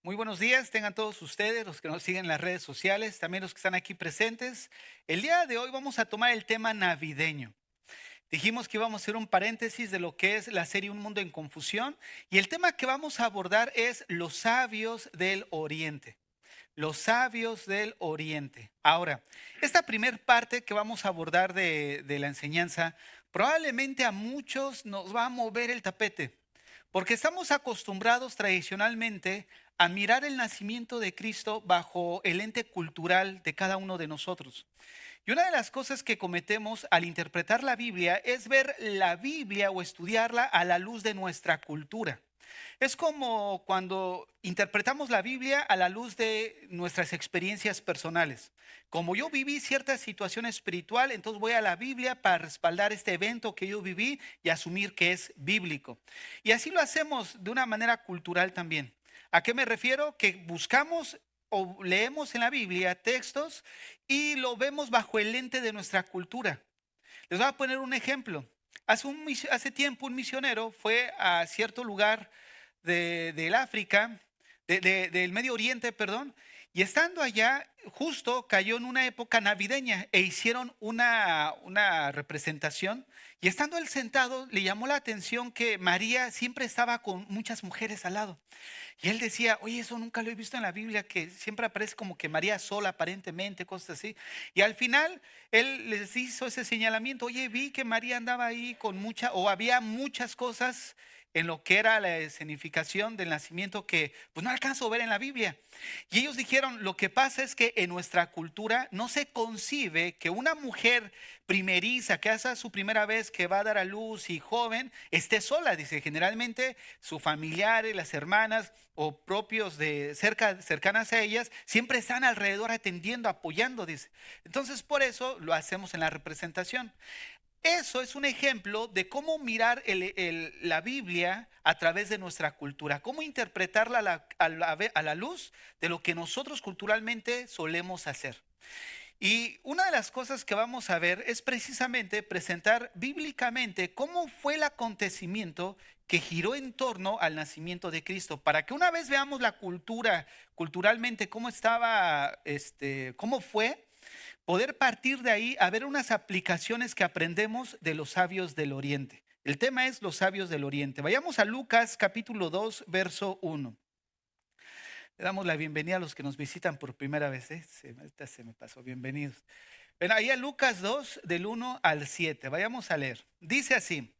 Muy buenos días, tengan todos ustedes, los que nos siguen en las redes sociales, también los que están aquí presentes. El día de hoy vamos a tomar el tema navideño. Dijimos que íbamos a hacer un paréntesis de lo que es la serie Un Mundo en Confusión y el tema que vamos a abordar es los sabios del Oriente. Los sabios del Oriente. Ahora, esta primer parte que vamos a abordar de la enseñanza, probablemente a muchos nos va a mover el tapete, porque estamos acostumbrados tradicionalmente a mirar el nacimiento de Cristo bajo el ente cultural de cada uno de nosotros. Y una de las cosas que cometemos al interpretar la Biblia es ver la Biblia o estudiarla a la luz de nuestra cultura. Es como cuando interpretamos la Biblia a la luz de nuestras experiencias personales. Como yo viví cierta situación espiritual, entonces voy a la Biblia para respaldar este evento que yo viví y asumir que es bíblico. Y así lo hacemos de una manera cultural también. ¿A qué me refiero? Que buscamos o leemos en la Biblia textos y lo vemos bajo el lente de nuestra cultura. Les voy a poner un ejemplo. Hace tiempo un misionero fue a cierto lugar del África, del Medio Oriente, perdón, y estando allá, justo cayó en una época navideña e hicieron una representación. Y estando él sentado, le llamó la atención que María siempre estaba con muchas mujeres al lado. Y él decía, oye, eso nunca lo he visto en la Biblia, que siempre aparece como que María sola aparentemente, cosas así. Y al final él les hizo ese señalamiento, oye, vi que María andaba ahí con o había muchas cosas en lo que era la escenificación del nacimiento que pues no alcanzo a ver en la Biblia. Y ellos dijeron, lo que pasa es que en nuestra cultura no se concibe que una mujer primeriza, que hace su primera vez, que va a dar a luz y joven, esté sola. Dice, generalmente sus familiares, las hermanas o propios de cercanas a ellas, siempre están alrededor atendiendo, apoyando, dice. Entonces por eso lo hacemos en la representación. Eso es un ejemplo de cómo mirar la Biblia a través de nuestra cultura, cómo interpretarla a la luz de lo que nosotros culturalmente solemos hacer. Y una de las cosas que vamos a ver es precisamente presentar bíblicamente cómo fue el acontecimiento que giró en torno al nacimiento de Cristo, para que una vez veamos la cultura, culturalmente cómo estaba, cómo fue, poder partir de ahí a ver unas aplicaciones que aprendemos de los sabios del Oriente. El tema es los sabios del Oriente. Vayamos a Lucas capítulo 2, verso 1. Le damos la bienvenida a los que nos visitan por primera vez. Esta se me pasó, bienvenidos. Ven ahí a Lucas 2, del 1 al 7. Vayamos a leer. Dice así: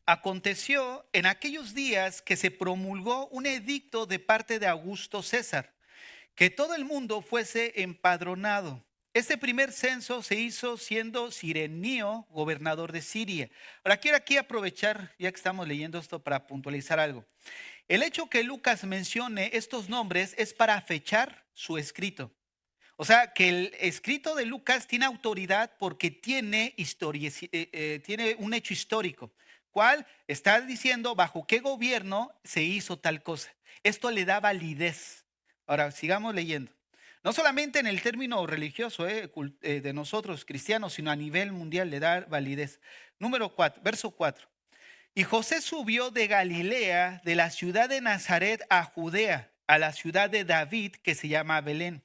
Aconteció en aquellos días que se promulgó un edicto de parte de Augusto César, que todo el mundo fuese empadronado. Este primer censo se hizo siendo Cirenio gobernador de Siria. Ahora quiero aquí aprovechar, ya que estamos leyendo esto, para puntualizar algo. El hecho que Lucas mencione estos nombres es para fechar su escrito. O sea, que el escrito de Lucas tiene autoridad porque tiene historia, tiene un hecho histórico. ¿Cuál? Está diciendo bajo qué gobierno se hizo tal cosa. Esto le da validez. Ahora, sigamos leyendo. No solamente en el término religioso de nosotros cristianos, sino a nivel mundial le da validez. Número 4, verso 4. Y José subió de Galilea, de la ciudad de Nazaret a Judea, a la ciudad de David, que se llama Belén,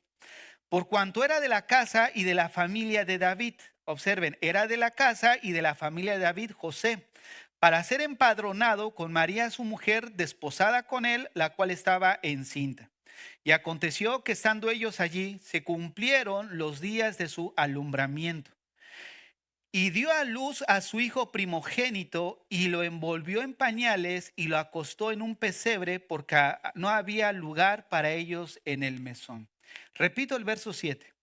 por cuanto era de la casa y de la familia de David. Observen, era de la casa y de la familia de David José, para ser empadronado con María su mujer, desposada con él, la cual estaba encinta. Y aconteció que estando ellos allí, se cumplieron los días de su alumbramiento. Y dio a luz a su hijo primogénito y lo envolvió en pañales y lo acostó en un pesebre porque no había lugar para ellos en el mesón. Repito el verso 7.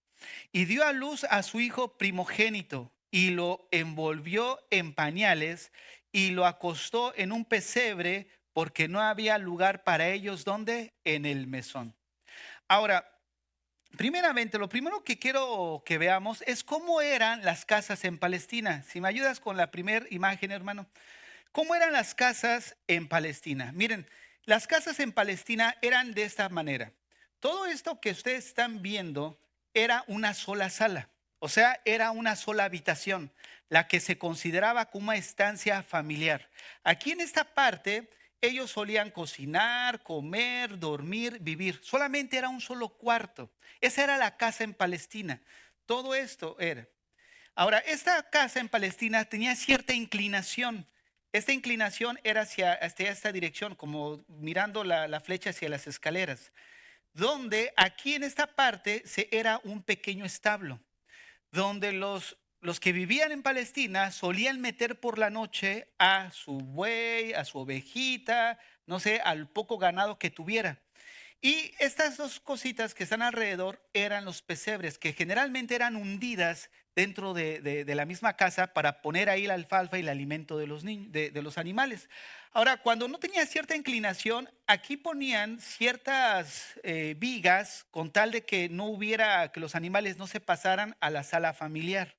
Y dio a luz a su hijo primogénito y lo envolvió en pañales y lo acostó en un pesebre porque no había lugar para ellos donde en el mesón. Ahora, primeramente, lo primero que quiero que veamos es cómo eran las casas en Palestina. Si me ayudas con la primera imagen, hermano. ¿Cómo eran las casas en Palestina? Miren, las casas en Palestina eran de esta manera. Todo esto que ustedes están viendo era una sola sala, o sea, era una sola habitación, la que se consideraba como una estancia familiar. Aquí en esta parte ellos solían cocinar, comer, dormir, vivir. Solamente era un solo cuarto. Esa era la casa en Palestina. Todo esto era. Ahora, esta casa en Palestina tenía cierta inclinación. Esta inclinación era hacia esta dirección, como mirando la flecha hacia las escaleras, donde aquí en esta parte era un pequeño establo, donde los que vivían en Palestina solían meter por la noche a su buey, a su ovejita, no sé, al poco ganado que tuviera. Y estas dos cositas que están alrededor eran los pesebres, que generalmente eran hundidas dentro de la misma casa para poner ahí la alfalfa y el alimento de los niños, de los animales. Ahora, cuando no tenía cierta inclinación, aquí ponían ciertas vigas con tal de que no hubiera, que los animales no se pasaran a la sala familiar.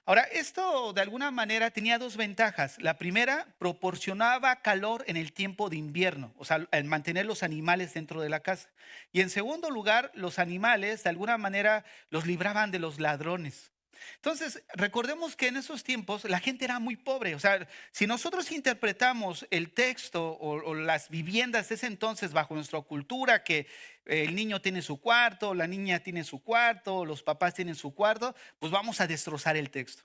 Ahora, esto de alguna manera tenía dos ventajas. La primera, proporcionaba calor en el tiempo de invierno, o sea, el mantener los animales dentro de la casa. Y en segundo lugar, los animales de alguna manera los libraban de los ladrones. Entonces, recordemos que en esos tiempos la gente era muy pobre. O sea, si nosotros interpretamos el texto o las viviendas de ese entonces bajo nuestra cultura, que el niño tiene su cuarto, la niña tiene su cuarto, los papás tienen su cuarto, pues vamos a destrozar el texto.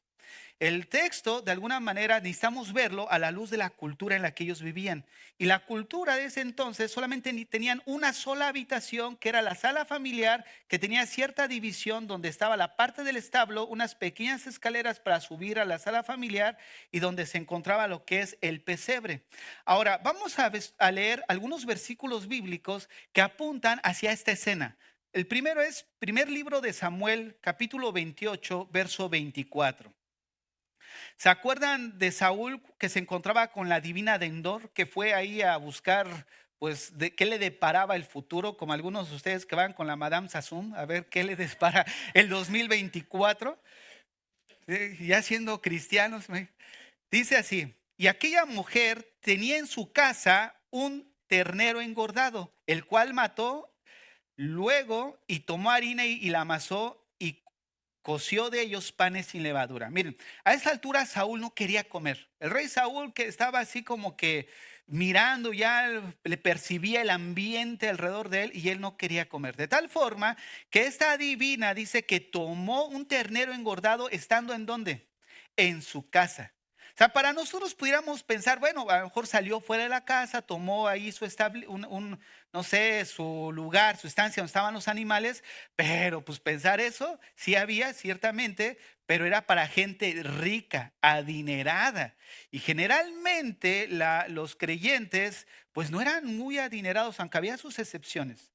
El texto, de alguna manera, necesitamos verlo a la luz de la cultura en la que ellos vivían. Y la cultura de ese entonces solamente tenían una sola habitación, que era la sala familiar, que tenía cierta división donde estaba la parte del establo, unas pequeñas escaleras para subir a la sala familiar y donde se encontraba lo que es el pesebre. Ahora, vamos a leer algunos versículos bíblicos que apuntan hacia esta escena. El primero es primer libro de Samuel, capítulo 28, verso 24. ¿Se acuerdan de Saúl que se encontraba con la divina de Endor, que fue ahí a buscar, pues, de qué le deparaba el futuro, como algunos de ustedes que van con la Madame Sassoon, a ver qué le depara el 2024? Ya siendo cristianos, dice así: y aquella mujer tenía en su casa un ternero engordado, el cual mató luego y tomó harina y la amasó y coció de ellos panes sin levadura. Miren, a esa altura Saúl no quería comer. El rey Saúl, que estaba así como que mirando, ya le percibía el ambiente alrededor de él y él no quería comer. De tal forma que esta adivina dice que tomó un ternero engordado estando ¿en dónde? En su casa. O sea, para nosotros pudiéramos pensar, bueno, a lo mejor salió fuera de la casa, tomó ahí su no sé, su lugar, su estancia donde estaban los animales, pero pues pensar eso, sí había ciertamente, pero era para gente rica, adinerada. Y generalmente los creyentes, pues no eran muy adinerados, aunque había sus excepciones.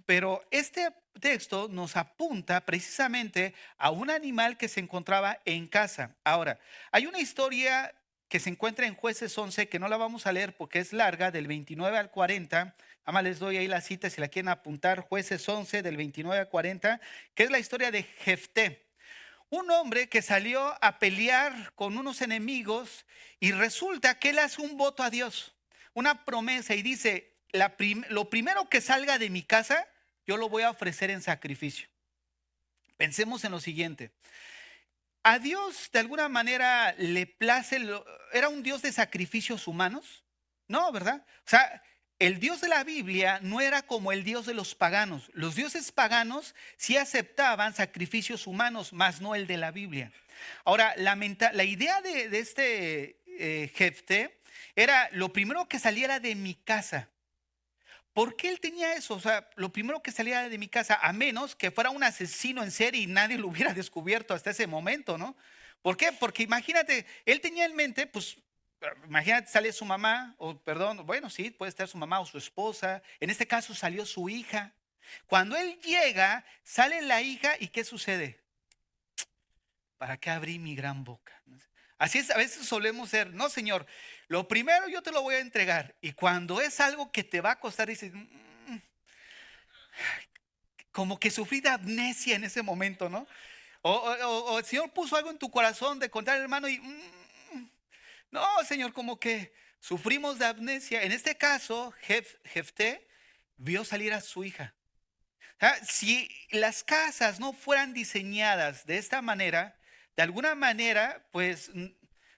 Pero este texto nos apunta precisamente a un animal que se encontraba en casa. Ahora, hay una historia que se encuentra en Jueces 11, que no la vamos a leer porque es larga, del 29 al 40. Además les doy ahí la cita si la quieren apuntar, Jueces 11 del 29 al 40, que es la historia de Jefté. Un hombre que salió a pelear con unos enemigos y resulta que él hace un voto a Dios, una promesa y dice: lo primero que salga de mi casa, yo lo voy a ofrecer en sacrificio. Pensemos en lo siguiente. A Dios de alguna manera le place, ¿era un Dios de sacrificios humanos? No, ¿verdad? O sea, el Dios de la Biblia no era como el Dios de los paganos. Los dioses paganos sí aceptaban sacrificios humanos, más no el de la Biblia. Ahora, la idea de este Jefté era lo primero que saliera de mi casa. ¿Por qué él tenía eso? O sea, lo primero que salía de mi casa, a menos que fuera un asesino en serie y nadie lo hubiera descubierto hasta ese momento, ¿no? ¿Por qué? Porque imagínate, él tenía en mente, pues, imagínate, sale su mamá, o perdón, bueno, sí, puede estar su mamá o su esposa. En este caso salió su hija. Cuando él llega, sale la hija y ¿qué sucede? ¿Para qué abrí mi gran boca? Así es, a veces solemos ser, no, Señor, lo primero yo te lo voy a entregar. Y cuando es algo que te va a costar, dices, como que sufrí de amnesia en ese momento, ¿no? O el Señor puso algo en tu corazón de contar, hermano, y no, Señor, como que sufrimos de amnesia. En este caso, Jefté vio salir a su hija. O sea, si las casas no fueran diseñadas de esta manera, de alguna manera, pues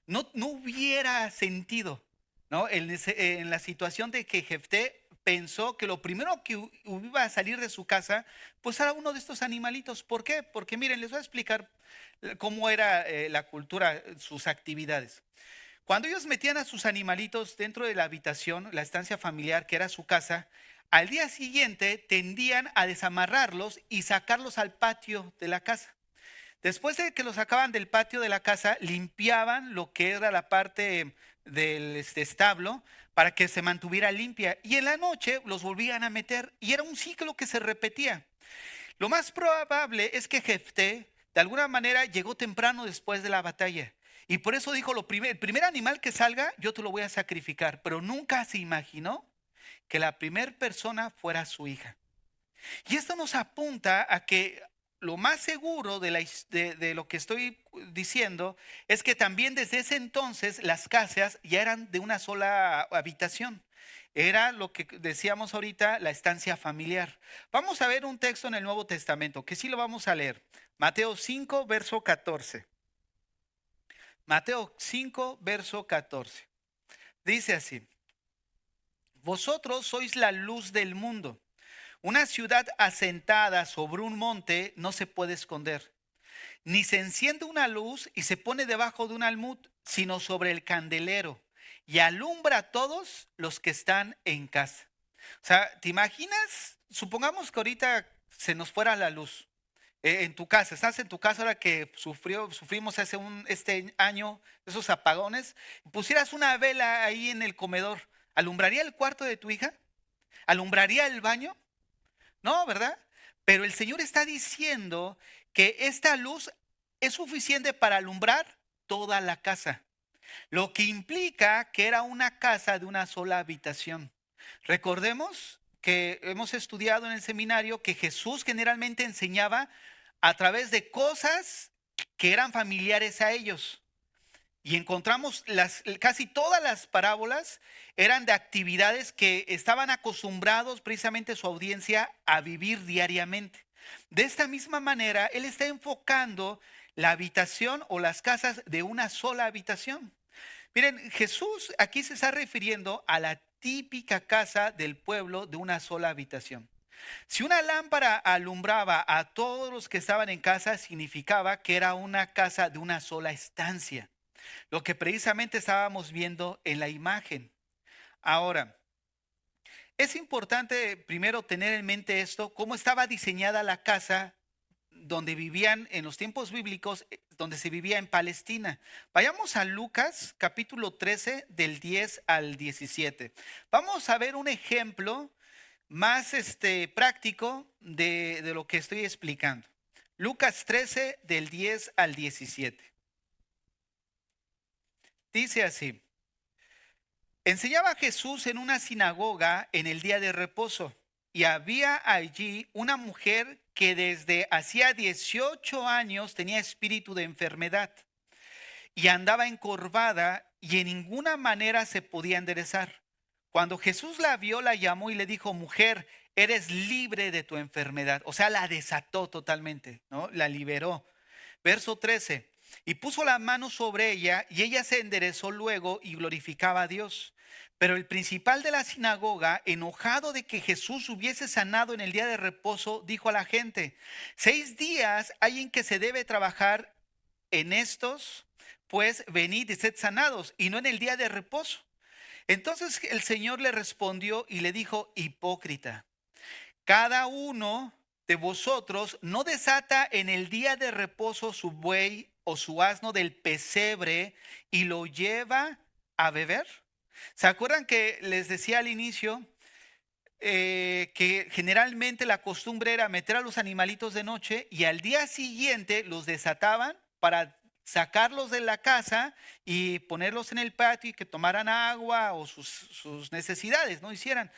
no hubiera sentido, ¿no? En la situación de que Jefté pensó que lo primero que iba a salir de su casa, pues era uno de estos animalitos. ¿Por qué? Porque miren, les voy a explicar cómo era la cultura, sus actividades. Cuando ellos metían a sus animalitos dentro de la habitación, la estancia familiar, que era su casa, al día siguiente tendían a desamarrarlos y sacarlos al patio de la casa. Después de que los sacaban del patio de la casa, limpiaban lo que era la parte del establo para que se mantuviera limpia. Y en la noche los volvían a meter y era un ciclo que se repetía. Lo más probable es que Jefté, de alguna manera, llegó temprano después de la batalla. Y por eso dijo, el primer animal que salga, yo te lo voy a sacrificar. Pero nunca se imaginó que la primera persona fuera su hija. Y esto nos apunta a que lo más seguro de lo que estoy diciendo es que también desde ese entonces las casas ya eran de una sola habitación. Era lo que decíamos ahorita, la estancia familiar. Vamos a ver un texto en el Nuevo Testamento, que sí lo vamos a leer. Mateo 5, verso 14. Mateo 5, verso 14. Dice así: vosotros sois la luz del mundo. Una ciudad asentada sobre un monte no se puede esconder, ni se enciende una luz y se pone debajo de un almud, sino sobre el candelero, y alumbra a todos los que están en casa. O sea, ¿te imaginas? Supongamos que ahorita se nos fuera la luz. En tu casa, estás en tu casa ahora que sufrimos este año esos apagones, pusieras una vela ahí en el comedor, ¿alumbraría el cuarto de tu hija? ¿Alumbraría el baño? No, ¿verdad? Pero el Señor está diciendo que esta luz es suficiente para alumbrar toda la casa, lo que implica que era una casa de una sola habitación. Recordemos que hemos estudiado en el seminario que Jesús generalmente enseñaba a través de cosas que eran familiares a ellos. Y encontramos casi todas las parábolas eran de actividades que estaban acostumbrados precisamente su audiencia a vivir diariamente. De esta misma manera, él está enfocando la habitación o las casas de una sola habitación. Miren, Jesús aquí se está refiriendo a la típica casa del pueblo de una sola habitación. Si una lámpara alumbraba a todos los que estaban en casa, significaba que era una casa de una sola estancia, lo que precisamente estábamos viendo en la imagen. Ahora, es importante primero tener en mente esto, cómo estaba diseñada la casa donde vivían en los tiempos bíblicos, donde se vivía en Palestina. Vayamos a Lucas capítulo 13 del 10 al 17. Vamos a ver un ejemplo más práctico de lo que estoy explicando. Lucas 13 del 10 al 17. Dice así: enseñaba Jesús en una sinagoga en el día de reposo, y había allí una mujer que desde hacía 18 años tenía espíritu de enfermedad y andaba encorvada y en ninguna manera se podía enderezar. Cuando Jesús la vio, la llamó y le dijo: mujer, eres libre de tu enfermedad. O sea, la desató totalmente, ¿no? La liberó. Verso 13. Y puso la mano sobre ella y ella se enderezó luego y glorificaba a Dios. Pero el principal de la sinagoga, enojado de que Jesús hubiese sanado en el día de reposo, dijo a la gente: 6 días hay en que se debe trabajar, en estos pues venid y sed sanados, y no en el día de reposo. Entonces el Señor le respondió y le dijo: hipócrita, cada uno de vosotros no desata en el día de reposo su buey o su asno del pesebre y lo lleva a beber. ¿Se acuerdan que les decía al inicio que generalmente la costumbre era meter a los animalitos de noche y al día siguiente los desataban para sacarlos de la casa y ponerlos en el patio y que tomaran agua o sus necesidades, no hicieran?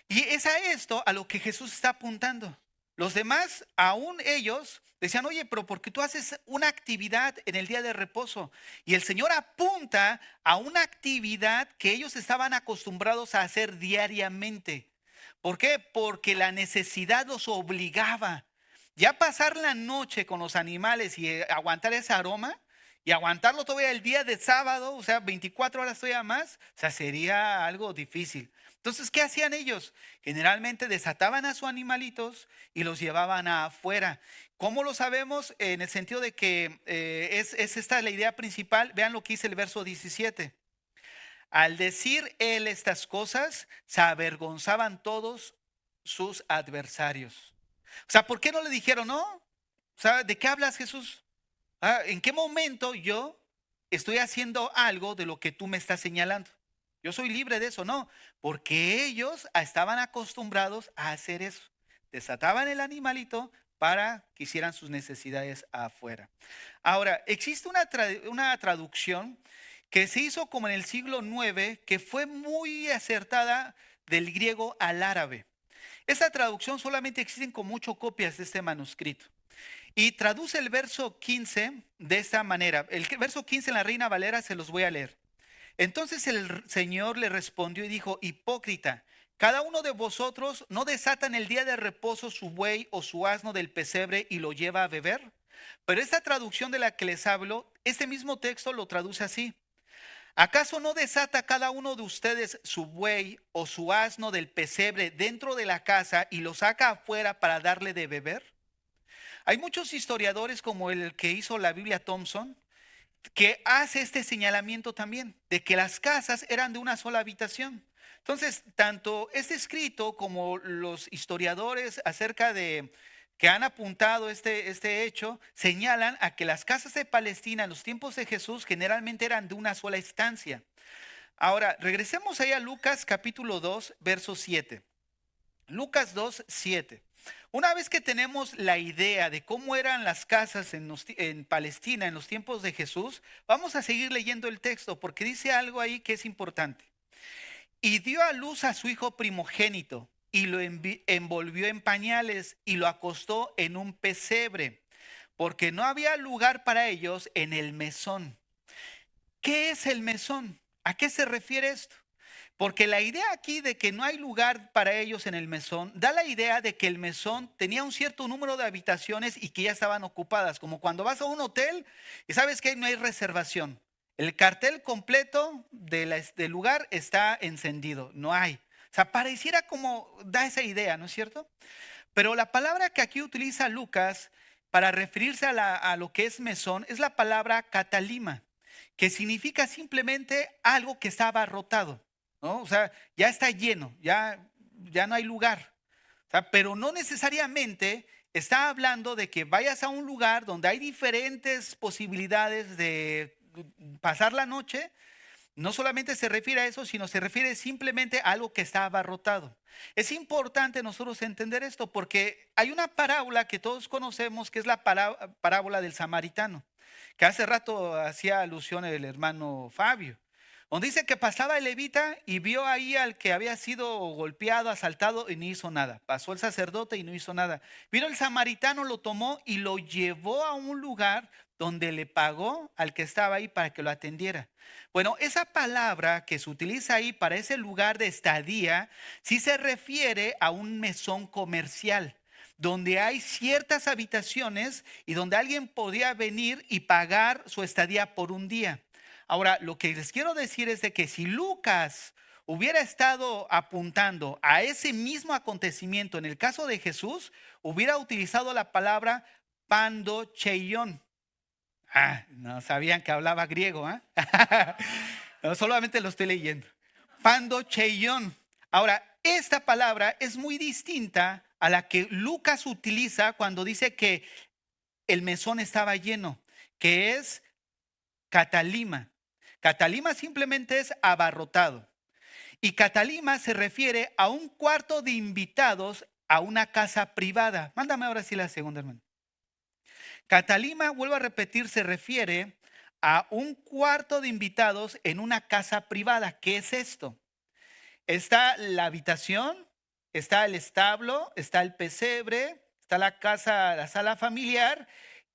Y es a esto a lo que Jesús está apuntando. Los demás, aún ellos, decían: oye, pero ¿por qué tú haces una actividad en el día de reposo? Y el Señor apunta a una actividad que ellos estaban acostumbrados a hacer diariamente. ¿Por qué? Porque la necesidad los obligaba. Ya pasar la noche con los animales y aguantar ese aroma, Y aguantarlo todavía el día de sábado, o sea, 24 horas todavía más, o sea, sería algo difícil. Entonces, ¿qué hacían ellos? Generalmente desataban a sus animalitos y los llevaban afuera. ¿Cómo lo sabemos? En el sentido de que es esta la idea principal. Vean lo que dice el verso 17. Al decir él estas cosas, se avergonzaban todos sus adversarios. O sea, ¿por qué no le dijeron no? O sea, ¿de qué hablas, Jesús? ¿En qué momento yo estoy haciendo algo de lo que tú me estás señalando? Yo soy libre de eso, no, porque ellos estaban acostumbrados a hacer eso. Desataban el animalito para que hicieran sus necesidades afuera. Ahora, existe una traducción que se hizo como en el siglo IX, que fue muy acertada del griego al árabe. Esa traducción solamente existen como 8 copias de este manuscrito. Y traduce el verso 15 de esta manera. El verso 15 en la Reina Valera se los voy a leer. Entonces el Señor le respondió y dijo: hipócrita, cada uno de vosotros no desata en el día de reposo su buey o su asno del pesebre y lo lleva a beber. Pero esta traducción de la que les hablo, este mismo texto lo traduce así: ¿acaso no desata cada uno de ustedes su buey o su asno del pesebre dentro de la casa y lo saca afuera para darle de beber? Hay muchos historiadores como el que hizo la Biblia Thompson que hace este señalamiento también de que las casas eran de una sola habitación. Entonces, tanto este escrito como los historiadores acerca de que han apuntado este hecho señalan a que las casas de Palestina en los tiempos de Jesús generalmente eran de una sola estancia. Ahora, regresemos ahí a Lucas capítulo 2, verso 7. Lucas 2, 7. Una vez que tenemos la idea de cómo eran las casas en Palestina en los tiempos de Jesús, vamos a seguir leyendo el texto porque dice algo ahí que es importante. Y dio a luz a su hijo primogénito y lo envolvió en pañales y lo acostó en un pesebre, porque no había lugar para ellos en el mesón. ¿Qué es el mesón? ¿A qué se refiere esto? Porque la idea aquí de que no hay lugar para ellos en el mesón, da la idea de que el mesón tenía un cierto número de habitaciones y que ya estaban ocupadas, como cuando vas a un hotel y sabes que no hay reservación. El cartel completo del lugar está encendido, no hay. O sea, pareciera como da esa idea, ¿no es cierto? Pero la palabra que aquí utiliza Lucas para referirse a lo que es mesón es la palabra catalima, que significa simplemente algo que está abarrotado, ¿no? O sea, ya está lleno, ya no hay lugar. O sea, pero no necesariamente está hablando de que vayas a un lugar donde hay diferentes posibilidades de pasar la noche. No solamente se refiere a eso, sino se refiere simplemente a algo que está abarrotado. Es importante nosotros entender esto porque hay una parábola que todos conocemos, que es la parábola del samaritano, que hace rato hacía alusión el hermano Fabio, donde dice que pasaba el levita y vio ahí al que había sido golpeado, asaltado y no hizo nada. Pasó el sacerdote y no hizo nada. Vino el samaritano, lo tomó y lo llevó a un lugar donde le pagó al que estaba ahí para que lo atendiera. Bueno, esa palabra que se utiliza ahí para ese lugar de estadía, sí se refiere a un mesón comercial, donde hay ciertas habitaciones y donde alguien podía venir y pagar su estadía por un día. Ahora, lo que les quiero decir es de que si Lucas hubiera estado apuntando a ese mismo acontecimiento en el caso de Jesús, hubiera utilizado la palabra pandocheion. No sabían que hablaba griego, ¿eh? No, solamente lo estoy leyendo. Pandocheion. Ahora, esta palabra es muy distinta a la que Lucas utiliza cuando dice que el mesón estaba lleno, que es catalima. Catalima simplemente es abarrotado. Y catalima se refiere a un cuarto de invitados a una casa privada. Mándame ahora sí la segunda, hermano. Catalima, vuelvo a repetir, se refiere a un cuarto de invitados en una casa privada. ¿Qué es esto? Está la habitación, está el establo, está el pesebre, está la casa, la sala familiar.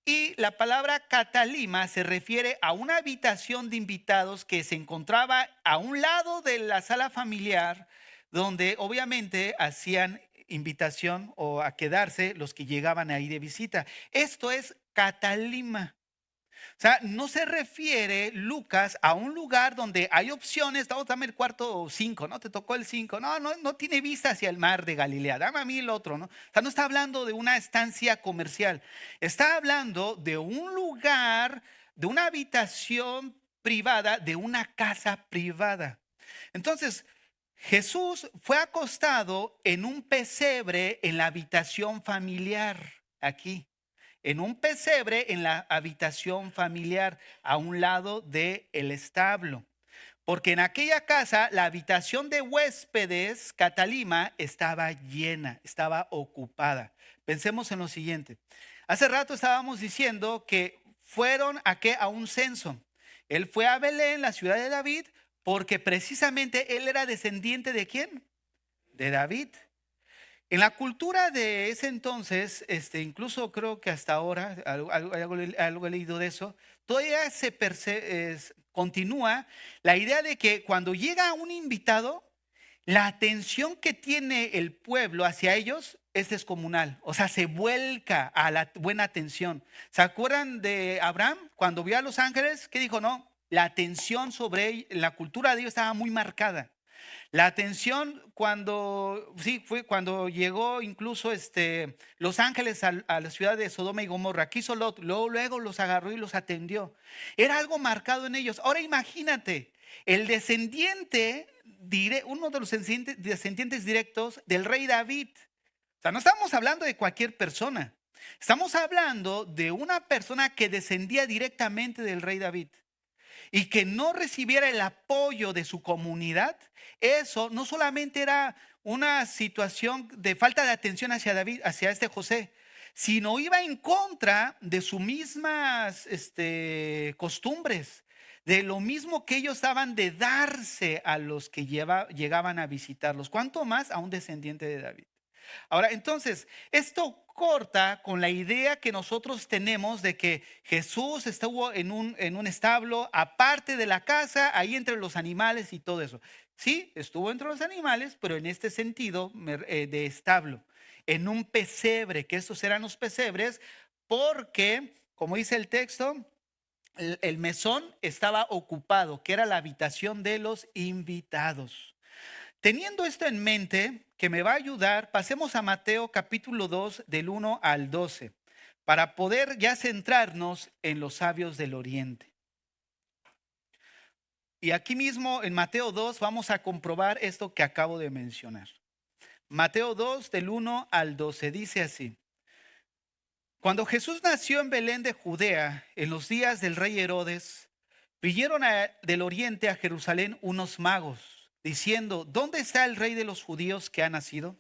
Y la palabra catalima se refiere a una habitación de invitados que se encontraba a un lado de la sala familiar, donde obviamente hacían invitación o a quedarse los que llegaban ahí de visita. Esto es catalima. O sea, no se refiere Lucas a un lugar donde hay opciones. "Oh, dame el cuarto 5, ¿no? Te tocó el 5. No, no, no tiene vista hacia el mar de Galilea. Dame a mí el otro, ¿no? O sea, no está hablando de una estancia comercial. Está hablando de un lugar, de una habitación privada, de una casa privada. Entonces, Jesús fue acostado en un pesebre en la habitación familiar, aquí en un pesebre en la habitación familiar, a un lado del establo. Porque en aquella casa la habitación de huéspedes, Catalima, estaba llena, estaba ocupada. Pensemos en lo siguiente. Hace rato estábamos diciendo que fueron a un censo. Él fue a Belén, la ciudad de David, porque precisamente él era descendiente ¿de quién? De David. En la cultura de ese entonces, incluso creo que hasta ahora, algo he leído de eso, todavía continúa la idea de que cuando llega un invitado, la atención que tiene el pueblo hacia ellos es descomunal. O sea, se vuelca a la buena atención. ¿Se acuerdan de Abraham cuando vio a los ángeles? ¿Qué dijo? No, la atención sobre él, la cultura de ellos estaba muy marcada. La atención fue cuando llegó incluso Los Ángeles a la ciudad de Sodoma y Gomorra. Quiso Lot, luego los agarró y los atendió. Era algo marcado en ellos. Ahora imagínate, el descendiente, uno de los descendientes directos del rey David. O sea, no estamos hablando de cualquier persona. Estamos hablando de una persona que descendía directamente del rey David. Y que no recibiera el apoyo de su comunidad, eso no solamente era una situación de falta de atención hacia David, hacia José, sino iba en contra de sus mismas costumbres, de lo mismo que ellos daban de darse a los que llegaban a visitarlos, cuánto más a un descendiente de David. Ahora, entonces, esto corta con la idea que nosotros tenemos de que Jesús estuvo en un establo aparte de la casa, ahí entre los animales y todo eso. Sí, estuvo entre los animales, pero en este sentido de establo, en un pesebre, que estos eran los pesebres, porque, como dice el texto, el mesón estaba ocupado, que era la habitación de los invitados. Teniendo esto en mente, que me va a ayudar, pasemos a Mateo capítulo 2 del 1 al 12, para poder ya centrarnos en los sabios del oriente. Y aquí mismo en Mateo 2 vamos a comprobar esto que acabo de mencionar. Mateo 2 del 1 al 12 dice así. Cuando Jesús nació en Belén de Judea, en los días del rey Herodes, vinieron del oriente a Jerusalén unos magos, diciendo, ¿dónde está el rey de los judíos que ha nacido?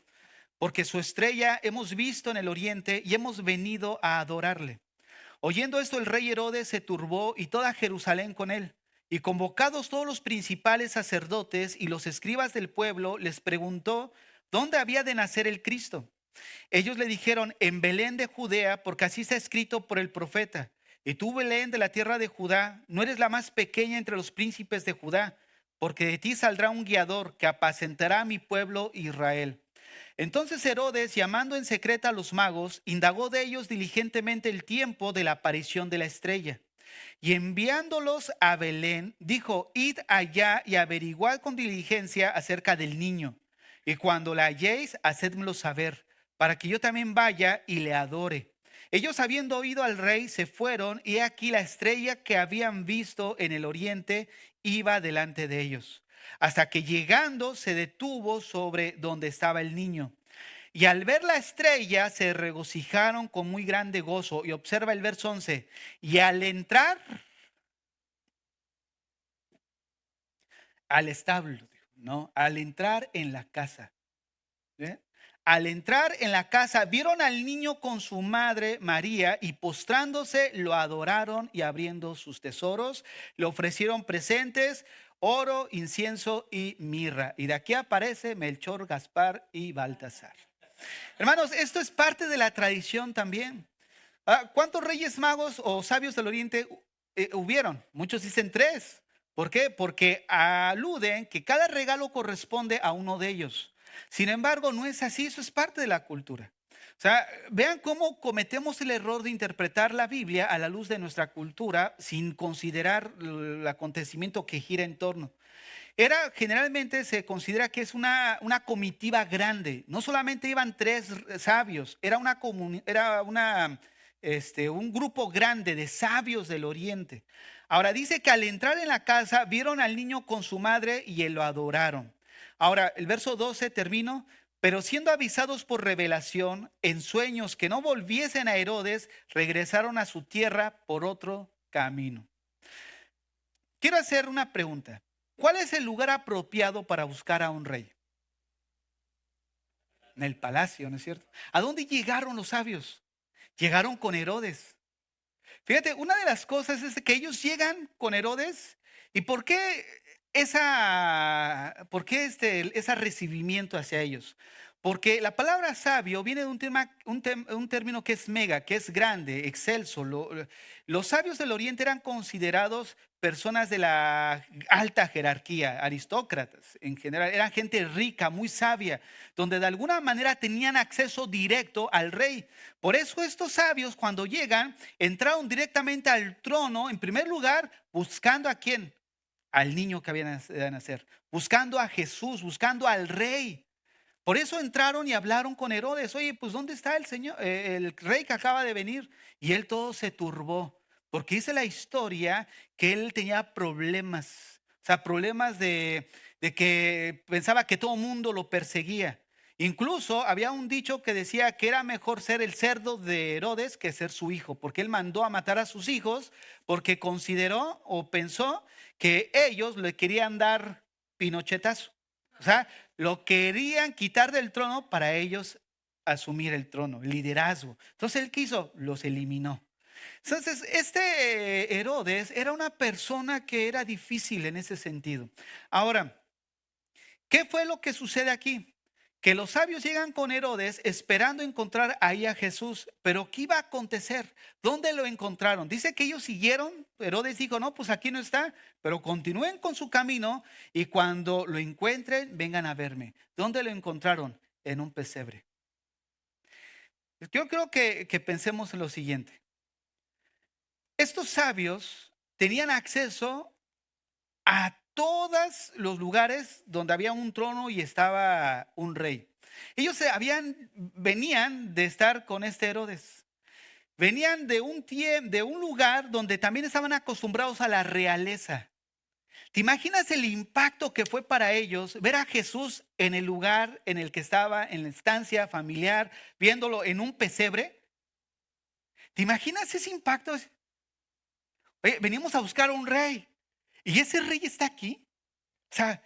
Porque su estrella hemos visto en el oriente y hemos venido a adorarle. Oyendo esto, el rey Herodes se turbó y toda Jerusalén con él. Y convocados todos los principales sacerdotes y los escribas del pueblo, les preguntó dónde había de nacer el Cristo. Ellos le dijeron, en Belén de Judea, porque así está escrito por el profeta. Y tú, Belén, de la tierra de Judá, no eres la más pequeña entre los príncipes de Judá, porque de ti saldrá un guiador que apacentará a mi pueblo Israel. Entonces Herodes, llamando en secreto a los magos, indagó de ellos diligentemente el tiempo de la aparición de la estrella. Y enviándolos a Belén, dijo, id allá y averiguad con diligencia acerca del niño. Y cuando la halléis, hacedmelo saber, para que yo también vaya y le adore. Ellos, habiendo oído al rey, se fueron, y aquí la estrella que habían visto en el oriente iba delante de ellos, hasta que llegando se detuvo sobre donde estaba el niño. Y al ver la estrella se regocijaron con muy grande gozo. Y observa el verso 11. Y al entrar al establo, ¿no? Al entrar en la casa. ¿Eh? Al entrar en la casa, vieron al niño con su madre María y postrándose lo adoraron y abriendo sus tesoros, le ofrecieron presentes, oro, incienso y mirra. Y de aquí aparece Melchor, Gaspar y Baltasar. Hermanos, esto es parte de la tradición también. ¿Cuántos reyes magos o sabios del oriente hubieron? Muchos dicen 3. ¿Por qué? Porque aluden que cada regalo corresponde a uno de ellos. Sin embargo, no es así, eso es parte de la cultura. O sea, vean cómo cometemos el error de interpretar la Biblia a la luz de nuestra cultura sin considerar el acontecimiento que gira en torno. Generalmente se considera que es una comitiva grande. No solamente iban tres sabios, un grupo grande de sabios del oriente. Ahora dice que al entrar en la casa vieron al niño con su madre y lo adoraron. Ahora, el verso 12 termino. Pero siendo avisados por revelación en sueños que no volviesen a Herodes, regresaron a su tierra por otro camino. Quiero hacer una pregunta. ¿Cuál es el lugar apropiado para buscar a un rey? En el palacio, ¿no es cierto? ¿A dónde llegaron los sabios? Llegaron con Herodes. Fíjate, una de las cosas es que ellos llegan con Herodes. ¿Y por qué ese recibimiento hacia ellos? Porque la palabra sabio viene de un término que es mega, que es grande, excelso. Los sabios del Oriente eran considerados personas de la alta jerarquía, aristócratas en general. Eran gente rica, muy sabia, donde de alguna manera tenían acceso directo al rey. Por eso estos sabios, cuando llegan, entraron directamente al trono, en primer lugar, buscando a quién, al niño que habían de nacer, buscando a Jesús, buscando al rey. Por eso entraron y hablaron con Herodes. Oye, pues ¿dónde está el señor, el rey que acaba de venir? Y él todo se turbó, porque dice la historia que él tenía problemas, o sea, problemas de que pensaba que todo el mundo lo perseguía. Incluso había un dicho que decía que era mejor ser el cerdo de Herodes que ser su hijo, porque él mandó a matar a sus hijos porque consideró o pensó que ellos le querían dar pinochetazo. O sea, lo querían quitar del trono para ellos asumir el trono, el liderazgo. Entonces él quiso, los eliminó. Entonces, Herodes era una persona que era difícil en ese sentido. Ahora, ¿qué fue lo que sucede aquí? Que los sabios llegan con Herodes esperando encontrar ahí a Jesús, pero ¿qué iba a acontecer? ¿Dónde lo encontraron? Dice que ellos siguieron, Herodes dijo, no, pues aquí no está, pero continúen con su camino y cuando lo encuentren, vengan a verme. ¿Dónde lo encontraron? En un pesebre. Yo creo que pensemos en lo siguiente. Estos sabios tenían acceso a todos los lugares donde había un trono y estaba un rey. Ellos venían de estar con este Herodes. Venían de un lugar donde también estaban acostumbrados a la realeza. ¿Te imaginas el impacto que fue para ellos ver a Jesús en el lugar en el que estaba, en la estancia familiar, viéndolo en un pesebre? ¿Te imaginas ese impacto? Oye, venimos a buscar a un rey. Y ese rey está aquí. O sea,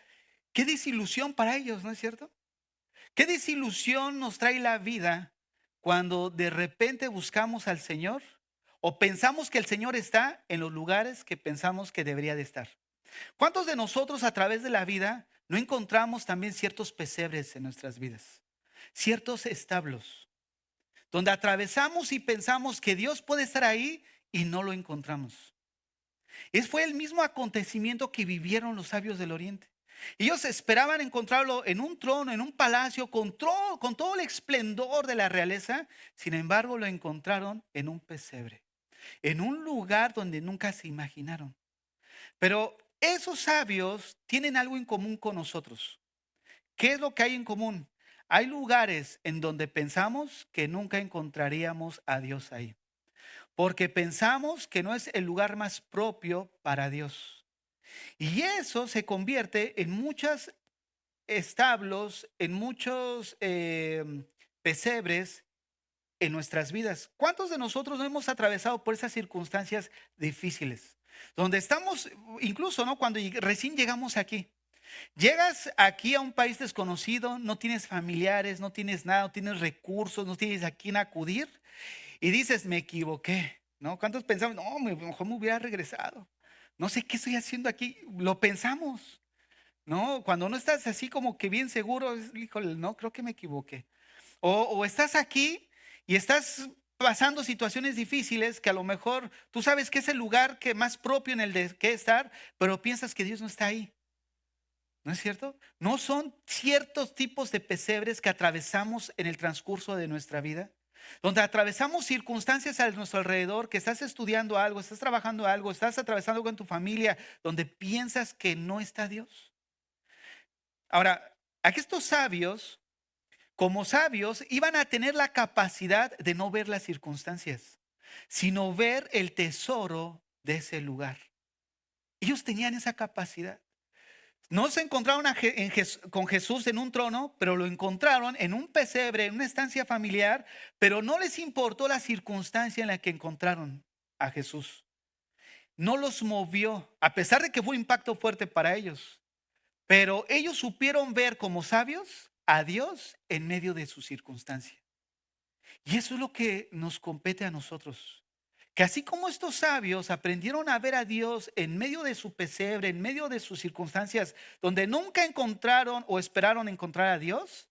qué desilusión para ellos, ¿no es cierto? Qué desilusión nos trae la vida cuando de repente buscamos al Señor o pensamos que el Señor está en los lugares que pensamos que debería de estar. ¿Cuántos de nosotros a través de la vida no encontramos también ciertos pesebres en nuestras vidas? Ciertos establos, donde atravesamos y pensamos que Dios puede estar ahí y no lo encontramos. Fue el mismo acontecimiento que vivieron los sabios del Oriente. Ellos esperaban encontrarlo en un trono, en un palacio, con todo el esplendor de la realeza. Sin embargo, lo encontraron en un pesebre, en un lugar donde nunca se imaginaron. Pero esos sabios tienen algo en común con nosotros. ¿Qué es lo que hay en común? Hay lugares en donde pensamos que nunca encontraríamos a Dios ahí, porque pensamos que no es el lugar más propio para Dios. Y eso se convierte en muchos establos, en muchos pesebres en nuestras vidas. ¿Cuántos de nosotros no hemos atravesado por esas circunstancias difíciles? Donde estamos, incluso, ¿no? Cuando recién llegamos aquí. Llegas aquí a un país desconocido, no tienes familiares, no tienes nada, no tienes recursos, no tienes a quién acudir. Y dices, me equivoqué, ¿no? ¿Cuántos pensamos? No, mejor me hubiera regresado. No sé qué estoy haciendo aquí. Lo pensamos, ¿no? Cuando no estás así como que bien seguro, híjole, no, creo que me equivoqué. O estás aquí y estás pasando situaciones difíciles que a lo mejor tú sabes que es el lugar que más propio en el de que estar, pero piensas que Dios no está ahí. ¿No es cierto? No son ciertos tipos de pesebres que atravesamos en el transcurso de nuestra vida, donde atravesamos circunstancias a nuestro alrededor, que estás estudiando algo, estás trabajando algo, estás atravesando con tu familia, donde piensas que no está Dios. Ahora, aquí estos sabios, como sabios, iban a tener la capacidad de no ver las circunstancias, sino ver el tesoro de ese lugar. Ellos tenían esa capacidad. No se encontraron con Jesús en un trono, pero lo encontraron en un pesebre, en una estancia familiar, pero no les importó la circunstancia en la que encontraron a Jesús. No los movió, a pesar de que fue un impacto fuerte para ellos. Pero ellos supieron ver como sabios a Dios en medio de su circunstancia. Y eso es lo que nos compete a nosotros. Que así como estos sabios aprendieron a ver a Dios en medio de su pesebre, en medio de sus circunstancias, donde nunca encontraron o esperaron encontrar a Dios,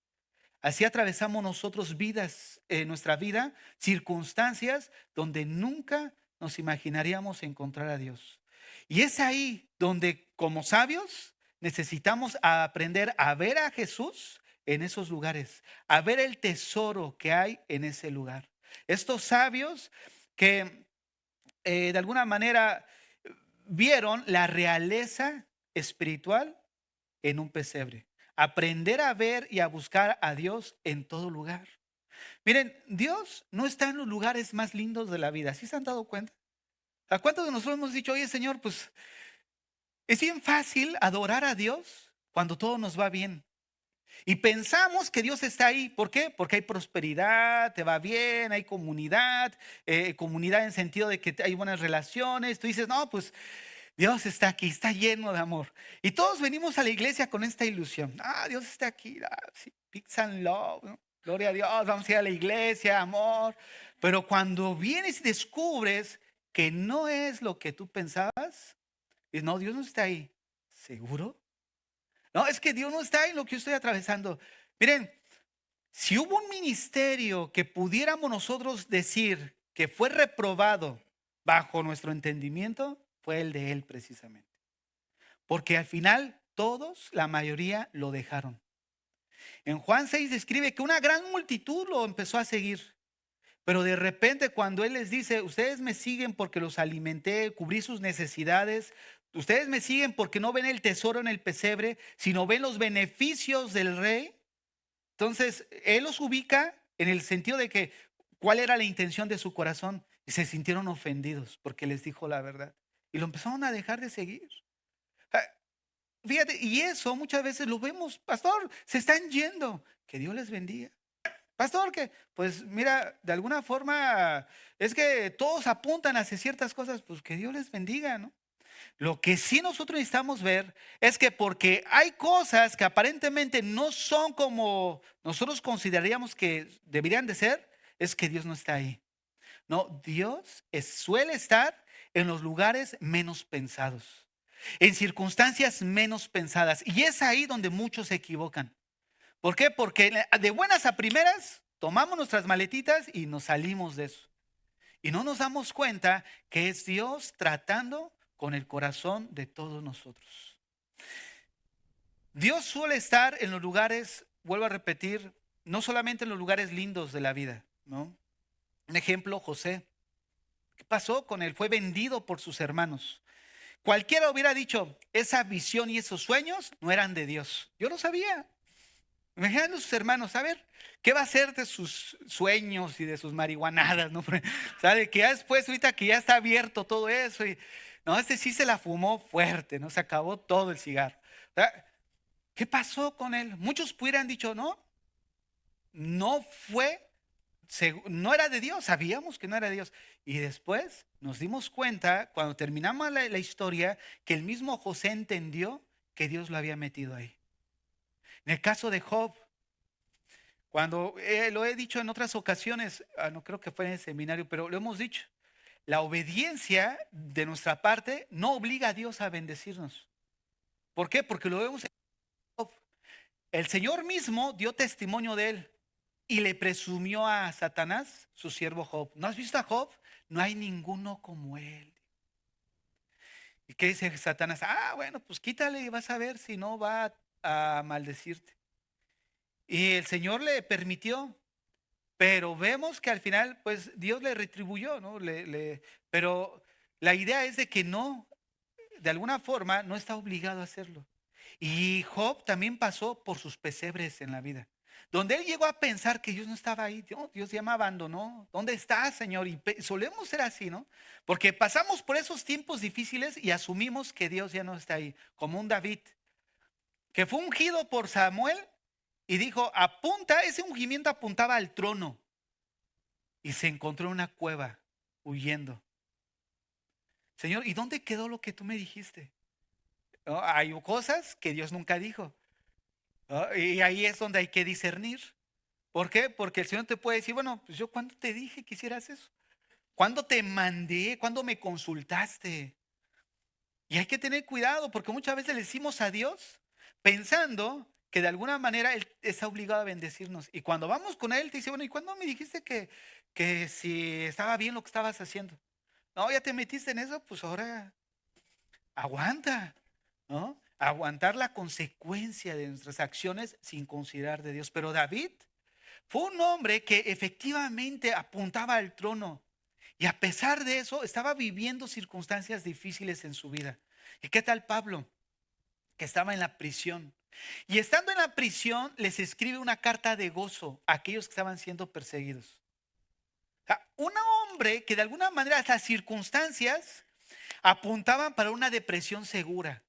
así atravesamos nosotros vidas, en nuestra vida, circunstancias donde nunca nos imaginaríamos encontrar a Dios. Y es ahí donde como sabios necesitamos aprender a ver a Jesús en esos lugares, a ver el tesoro que hay en ese lugar. Estos sabios que de alguna manera vieron la realeza espiritual en un pesebre. Aprender a ver y a buscar a Dios en todo lugar. Miren, Dios no está en los lugares más lindos de la vida. ¿Sí se han dado cuenta? ¿A cuántos de nosotros hemos dicho, oye Señor, pues es bien fácil adorar a Dios cuando todo nos va bien? Y pensamos que Dios está ahí. ¿Por qué? Porque hay prosperidad, te va bien, hay comunidad, comunidad en sentido de que hay buenas relaciones. Tú dices, no, pues Dios está aquí, está lleno de amor. Y todos venimos a la iglesia con esta ilusión. Ah, Dios está aquí. Sí, peace and love, ¿no? Gloria a Dios, vamos a ir a la iglesia, amor. Pero cuando vienes y descubres que no es lo que tú pensabas, dices, no, Dios no está ahí. ¿Seguro? No, es que Dios no está en lo que yo estoy atravesando. Miren, si hubo un ministerio que pudiéramos nosotros decir que fue reprobado bajo nuestro entendimiento, fue el de Él precisamente. Porque al final todos, la mayoría, lo dejaron. En Juan 6 describe que una gran multitud lo empezó a seguir. Pero de repente cuando Él les dice, ustedes me siguen porque los alimenté, cubrí sus necesidades, ustedes me siguen porque no ven el tesoro en el pesebre, sino ven los beneficios del rey. Entonces, Él los ubica en el sentido de que cuál era la intención de su corazón. Y se sintieron ofendidos porque les dijo la verdad. Y lo empezaron a dejar de seguir. Ah, fíjate, y eso muchas veces lo vemos, pastor, se están yendo. Que Dios les bendiga. Pastor, que pues mira, de alguna forma es que todos apuntan hacia ciertas cosas, pues que Dios les bendiga, ¿no? Lo que sí nosotros necesitamos ver es que porque hay cosas que aparentemente no son como nosotros consideraríamos que deberían de ser, es que Dios no está ahí. No, Dios suele estar en los lugares menos pensados, en circunstancias menos pensadas. Y es ahí donde muchos se equivocan. ¿Por qué? Porque de buenas a primeras tomamos nuestras maletitas y nos salimos de eso. Y no nos damos cuenta que es Dios tratando con el corazón de todos nosotros. Dios suele estar en los lugares, vuelvo a repetir, no solamente en los lugares lindos de la vida, ¿no? Un ejemplo, José. ¿Qué pasó con él? Fue vendido por sus hermanos. Cualquiera hubiera dicho, esa visión y esos sueños no eran de Dios. Yo lo sabía. Imagínate a sus hermanos, a ver, ¿qué va a hacer de sus sueños y de sus marihuanadas? ¿No? O sea, de que ya después, ahorita que ya está abierto todo eso, y no, este sí se la fumó fuerte, ¿no? Se acabó todo el cigarro. O sea, ¿qué pasó con él? Muchos hubieran dicho, no, no fue, no era de Dios, sabíamos que no era de Dios. Y después nos dimos cuenta, cuando terminamos la historia, que el mismo José entendió que Dios lo había metido ahí. En el caso de Job, cuando lo he dicho en otras ocasiones, no creo que fue en el seminario, pero lo hemos dicho, la obediencia de nuestra parte no obliga a Dios a bendecirnos. ¿Por qué? Porque lo vemos en Job. El Señor mismo dio testimonio de él y le presumió a Satanás, su siervo Job. ¿No has visto a Job? No hay ninguno como él. ¿Y qué dice Satanás? Ah, bueno, pues quítale y vas a ver si no va a maldecirte. Y el Señor le permitió, pero vemos que al final, pues Dios le retribuyó, ¿no? Pero la idea es de que no, de alguna forma, no está obligado a hacerlo. Y Job también pasó por sus pesebres en la vida, donde él llegó a pensar que Dios no estaba ahí. Dios ya me abandonó. ¿Dónde está, Señor? Y solemos ser así, ¿no? Porque pasamos por esos tiempos difíciles y asumimos que Dios ya no está ahí, como un David, que fue ungido por Samuel y dijo, apunta, ese ungimiento apuntaba al trono y se encontró en una cueva huyendo. Señor, ¿y dónde quedó lo que tú me dijiste? ¿No? Hay cosas que Dios nunca dijo. ¿No? Y ahí es donde hay que discernir. ¿Por qué? Porque el Señor te puede decir, bueno, pues yo cuando te dije que hicieras eso, cuando te mandé, cuando me consultaste. Y hay que tener cuidado porque muchas veces le decimos a Dios pensando que de alguna manera Él está obligado a bendecirnos. Y cuando vamos con Él, te dice, bueno, ¿y cuándo me dijiste que si estaba bien lo que estabas haciendo? No, ya te metiste en eso, pues ahora aguanta, ¿no? Aguantar la consecuencia de nuestras acciones sin considerar de Dios. Pero David fue un hombre que efectivamente apuntaba al trono y a pesar de eso estaba viviendo circunstancias difíciles en su vida. ¿Y qué tal Pablo? Que estaba en la prisión. Y estando en la prisión les escribe una carta de gozo a aquellos que estaban siendo perseguidos. O sea, un hombre que de alguna manera las circunstancias apuntaban para una depresión segura,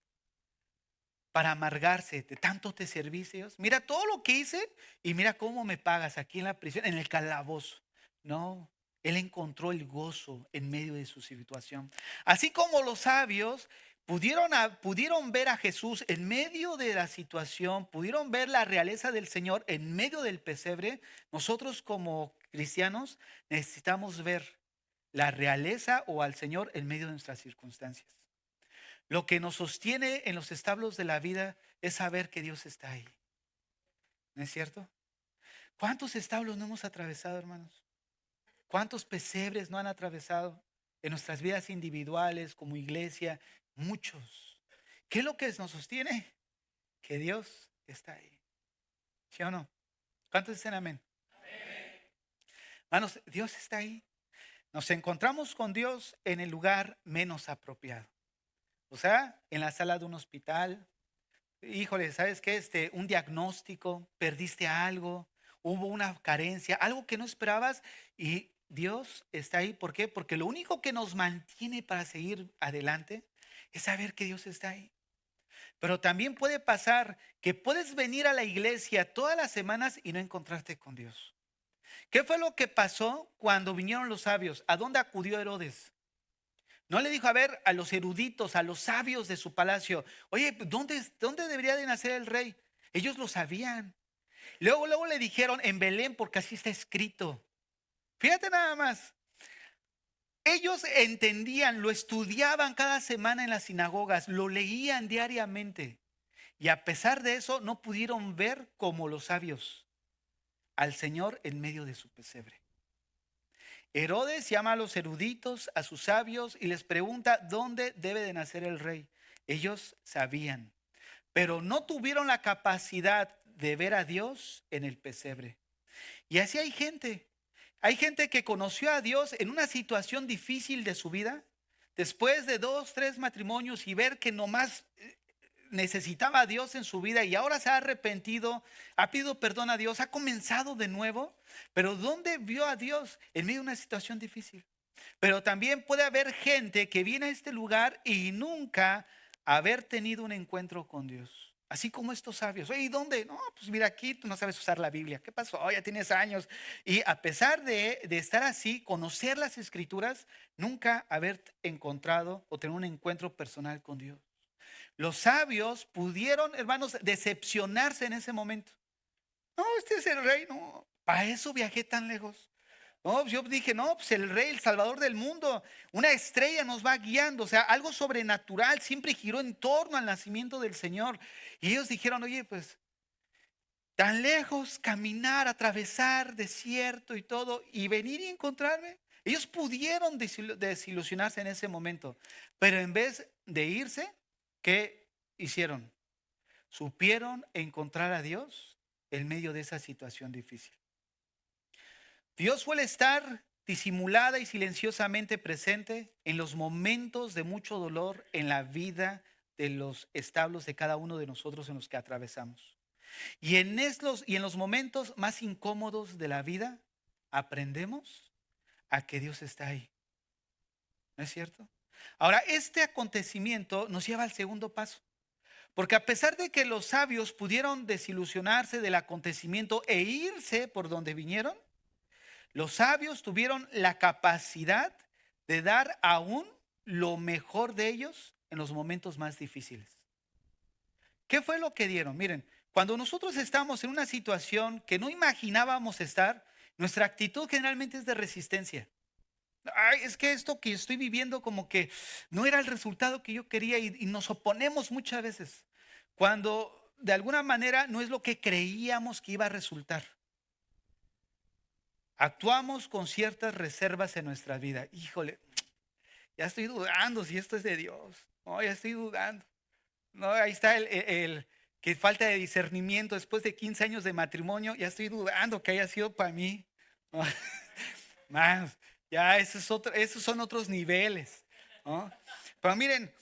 para amargarse, de tanto te servicios. Mira todo lo que hice y mira cómo me pagas aquí en la prisión, en el calabozo. No, él encontró el gozo en medio de su situación. Así como los sabios pudieron ver a Jesús en medio de la situación, pudieron ver la realeza del Señor en medio del pesebre, nosotros como cristianos necesitamos ver la realeza o al Señor en medio de nuestras circunstancias. Lo que nos sostiene en los establos de la vida es saber que Dios está ahí. ¿No es cierto? ¿Cuántos establos no hemos atravesado, hermanos? ¿Cuántos pesebres no han atravesado en nuestras vidas individuales, como iglesia? Muchos. ¿Qué es lo que nos sostiene? Que Dios está ahí. ¿Sí o no? ¿Cuántos dicen amén? Hermanos, Dios está ahí. Nos encontramos con Dios en el lugar menos apropiado. O sea, en la sala de un hospital. Híjole, ¿sabes qué? Un diagnóstico, perdiste algo, hubo una carencia, algo que no esperabas y Dios está ahí. ¿Por qué? Porque lo único que nos mantiene para seguir adelante es saber que Dios está ahí. Pero también puede pasar que puedes venir a la iglesia todas las semanas y no encontrarte con Dios. ¿Qué fue lo que pasó cuando vinieron los sabios? ¿A dónde acudió Herodes? No le dijo a ver a los eruditos, a los sabios de su palacio, oye, ¿dónde debería de nacer el rey? Ellos lo sabían. Luego le dijeron en Belén porque así está escrito. Fíjate nada más. Ellos entendían, lo estudiaban cada semana en las sinagogas, lo leían diariamente. Y a pesar de eso no pudieron ver como los sabios al Señor en medio de su pesebre. Herodes llama a los eruditos, a sus sabios, y les pregunta dónde debe de nacer el rey. Ellos sabían, pero no tuvieron la capacidad de ver a Dios en el pesebre. Y así hay gente que conoció a Dios en una situación difícil de su vida, después de 2, 3 matrimonios y ver que nomás necesitaba a Dios en su vida y ahora se ha arrepentido, ha pedido perdón a Dios, ha comenzado de nuevo, pero ¿dónde vio a Dios? En medio de una situación difícil. Pero también puede haber gente que viene a este lugar y nunca haber tenido un encuentro con Dios. Así como estos sabios. Oye, ¿y dónde? No, pues mira, aquí tú no sabes usar la Biblia. ¿Qué pasó? Oh, ya tienes años. Y a pesar de estar así, conocer las escrituras, nunca haber encontrado o tener un encuentro personal con Dios. Los sabios pudieron, hermanos, decepcionarse en ese momento. No, este es el rey, no. Para eso viajé tan lejos. No, yo dije, no, pues el rey, el salvador del mundo, una estrella nos va guiando, o sea, algo sobrenatural, siempre giró en torno al nacimiento del Señor. Y ellos dijeron, oye, pues, tan lejos, caminar, atravesar desierto y todo, y venir y encontrarme. Ellos pudieron desilusionarse en ese momento, pero en vez de irse, ¿qué hicieron? Supieron encontrar a Dios en medio de esa situación difícil. Dios suele estar disimulada y silenciosamente presente en los momentos de mucho dolor en la vida de los establos de cada uno de nosotros en los que atravesamos. Y en los momentos más incómodos de la vida, aprendemos a que Dios está ahí. ¿No es cierto? Ahora, este acontecimiento nos lleva al segundo paso. Porque a pesar de que los sabios pudieron desilusionarse del acontecimiento e irse por donde vinieron, los sabios tuvieron la capacidad de dar aún lo mejor de ellos en los momentos más difíciles. ¿Qué fue lo que dieron? Miren, cuando nosotros estamos en una situación que no imaginábamos estar, nuestra actitud generalmente es de resistencia. Ay, es que esto que estoy viviendo como que no era el resultado que yo quería y nos oponemos muchas veces cuando de alguna manera no es lo que creíamos que iba a resultar. Actuamos con ciertas reservas en nuestra vida. Híjole, ya estoy dudando si esto es de Dios. No, ya estoy dudando. No, ahí está el que falta de discernimiento después de 15 años de matrimonio. Ya estoy dudando que haya sido para mí. No, más, ya esos son otros niveles, ¿no? Pero miren,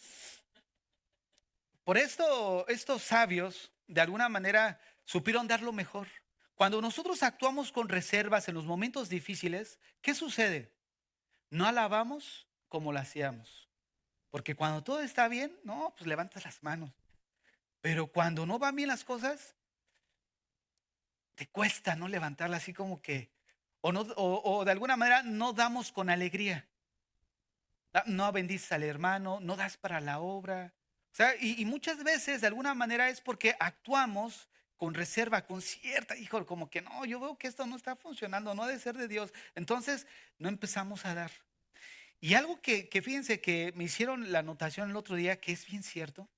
por esto estos sabios de alguna manera supieron dar lo mejor. Cuando nosotros actuamos con reservas en los momentos difíciles, ¿qué sucede? No alabamos como lo hacíamos. Porque cuando todo está bien, no, pues levantas las manos. Pero cuando no van bien las cosas, te cuesta no levantarla así como que, o de alguna manera no damos con alegría. No bendices al hermano, no das para la obra. O sea, y muchas veces de alguna manera es porque actuamos con reserva, con cierta, hijo, como que no, yo veo que esto no está funcionando, no ha de ser de Dios. Entonces no empezamos a dar. Y algo que fíjense que me hicieron la anotación el otro día, que es bien cierto.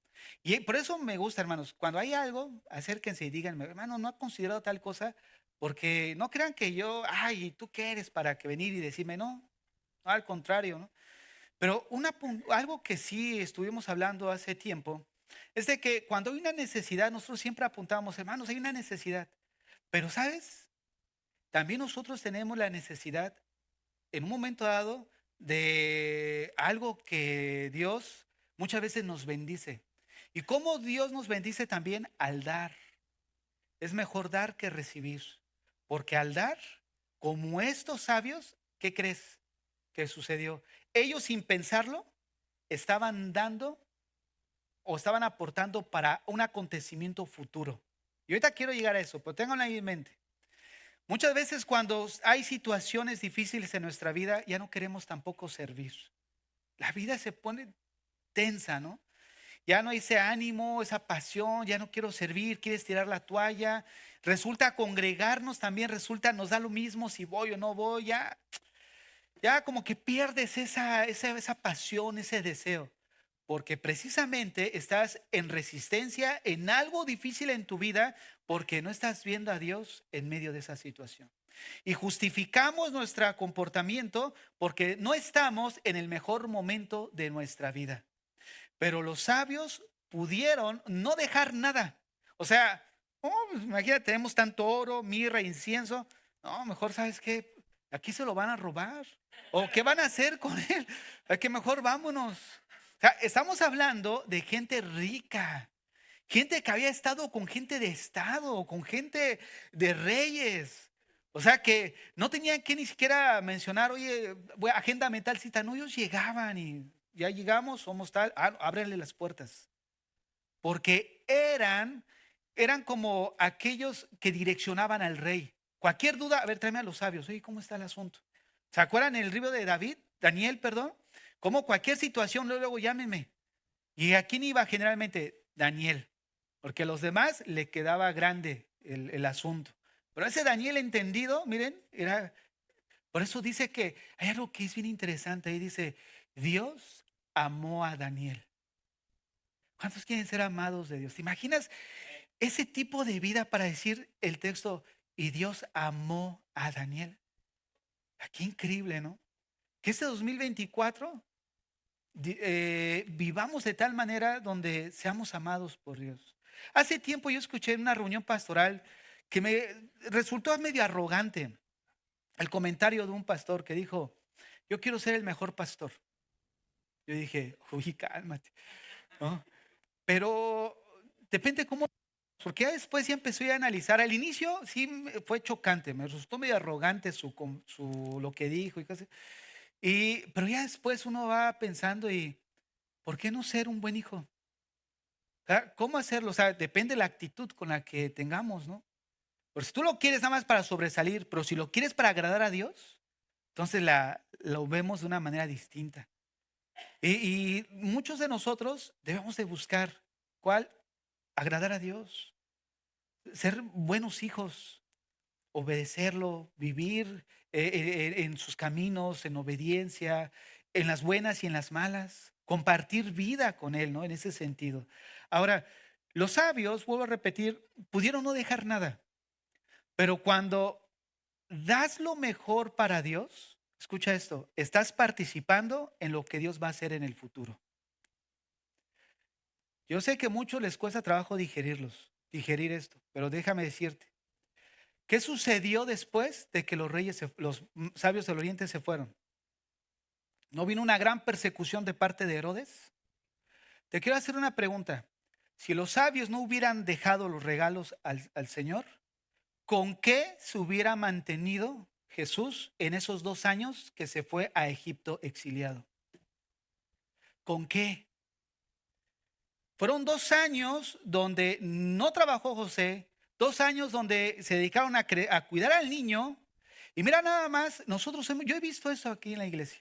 Y por eso me gusta, hermanos, cuando hay algo, acérquense y díganme, hermano, no ha considerado tal cosa, porque no crean que yo, ay, ¿tú qué eres para que venir y decirme no? No, al contrario, ¿no? Pero algo que sí estuvimos hablando hace tiempo es de que cuando hay una necesidad, nosotros siempre apuntamos, hermanos, hay una necesidad. Pero, ¿sabes? También nosotros tenemos la necesidad en un momento dado de algo que Dios muchas veces nos bendice. Y cómo Dios nos bendice también al dar. Es mejor dar que recibir. Porque al dar, como estos sabios, ¿qué crees que sucedió? Ellos sin pensarlo estaban dando o estaban aportando para un acontecimiento futuro. Y ahorita quiero llegar a eso, pero ténganlo ahí en mente. Muchas veces cuando hay situaciones difíciles en nuestra vida, ya no queremos tampoco servir. La vida se pone tensa, ¿no? Ya no hay ese ánimo, esa pasión, ya no quiero servir, quieres tirar la toalla. Resulta congregarnos también, nos da lo mismo si voy o no voy, ya como que pierdes esa pasión, ese deseo. Porque precisamente estás en resistencia en algo difícil en tu vida porque no estás viendo a Dios en medio de esa situación. Y justificamos nuestro comportamiento porque no estamos en el mejor momento de nuestra vida. Pero los sabios pudieron no dejar nada. O sea, pues imagínate, tenemos tanto oro, mirra, incienso. No, mejor, ¿sabes qué? Aquí se lo van a robar. ¿O qué van a hacer con él? Es que mejor vámonos. O sea, estamos hablando de gente rica, gente que había estado con gente de estado, con gente de reyes. O sea, que no tenían que ni siquiera mencionar, oye, agéndame tal cita. No, ellos llegaban y ya llegamos, somos tal, ábrenle las puertas. Porque eran como aquellos que direccionaban al rey. Cualquier duda, a ver, tráeme a los sabios. Oye, ¿cómo está el asunto? ¿Se acuerdan en el libro de Daniel, perdón? Como cualquier situación, luego llámenme. ¿Y a quién iba generalmente? Daniel. Porque a los demás le quedaba grande el asunto. Pero ese Daniel entendido, miren, por eso dice que hay algo que es bien interesante. Ahí dice, Dios amó a Daniel. ¿Cuántos quieren ser amados de Dios? ¿Te imaginas ese tipo de vida para decir el texto, y Dios amó a Daniel? Qué increíble, ¿no? que este 2024 vivamos de tal manera donde seamos amados por Dios. Hace tiempo yo escuché en una reunión pastoral que me resultó medio arrogante el comentario de un pastor que dijo: yo quiero ser el mejor pastor. Yo dije: uy, cálmate, ¿no? Pero depende cómo, porque ya después ya empecé a analizar. Al inicio sí fue chocante, me resultó medio arrogante lo que dijo y cosas. Pero ya después uno va pensando y ¿por qué no ser un buen hijo? ¿Cómo hacerlo? O sea, depende de la actitud con la que tengamos, ¿no? Porque si tú lo quieres nada más para sobresalir, pero si lo quieres para agradar a Dios, entonces lo vemos de una manera distinta. Y muchos de nosotros debemos de buscar cuál, agradar a Dios, ser buenos hijos, obedecerlo, vivir en sus caminos, en obediencia, en las buenas y en las malas, compartir vida con Él, ¿no? En ese sentido. Ahora, los sabios, vuelvo a repetir, pudieron no dejar nada, pero cuando das lo mejor para Dios, escucha esto, estás participando en lo que Dios va a hacer en el futuro. Yo sé que a muchos les cuesta trabajo digerir esto, pero déjame decirte, ¿qué sucedió después de que los sabios del oriente se fueron? ¿No vino una gran persecución de parte de Herodes? Te quiero hacer una pregunta. Si los sabios no hubieran dejado los regalos al Señor, ¿con qué se hubiera mantenido Jesús en esos 2 años que se fue a Egipto exiliado? ¿Con qué? Fueron 2 años donde no trabajó José, 2 años donde se dedicaron a cuidar al niño. Y mira nada más, yo he visto eso aquí en la iglesia.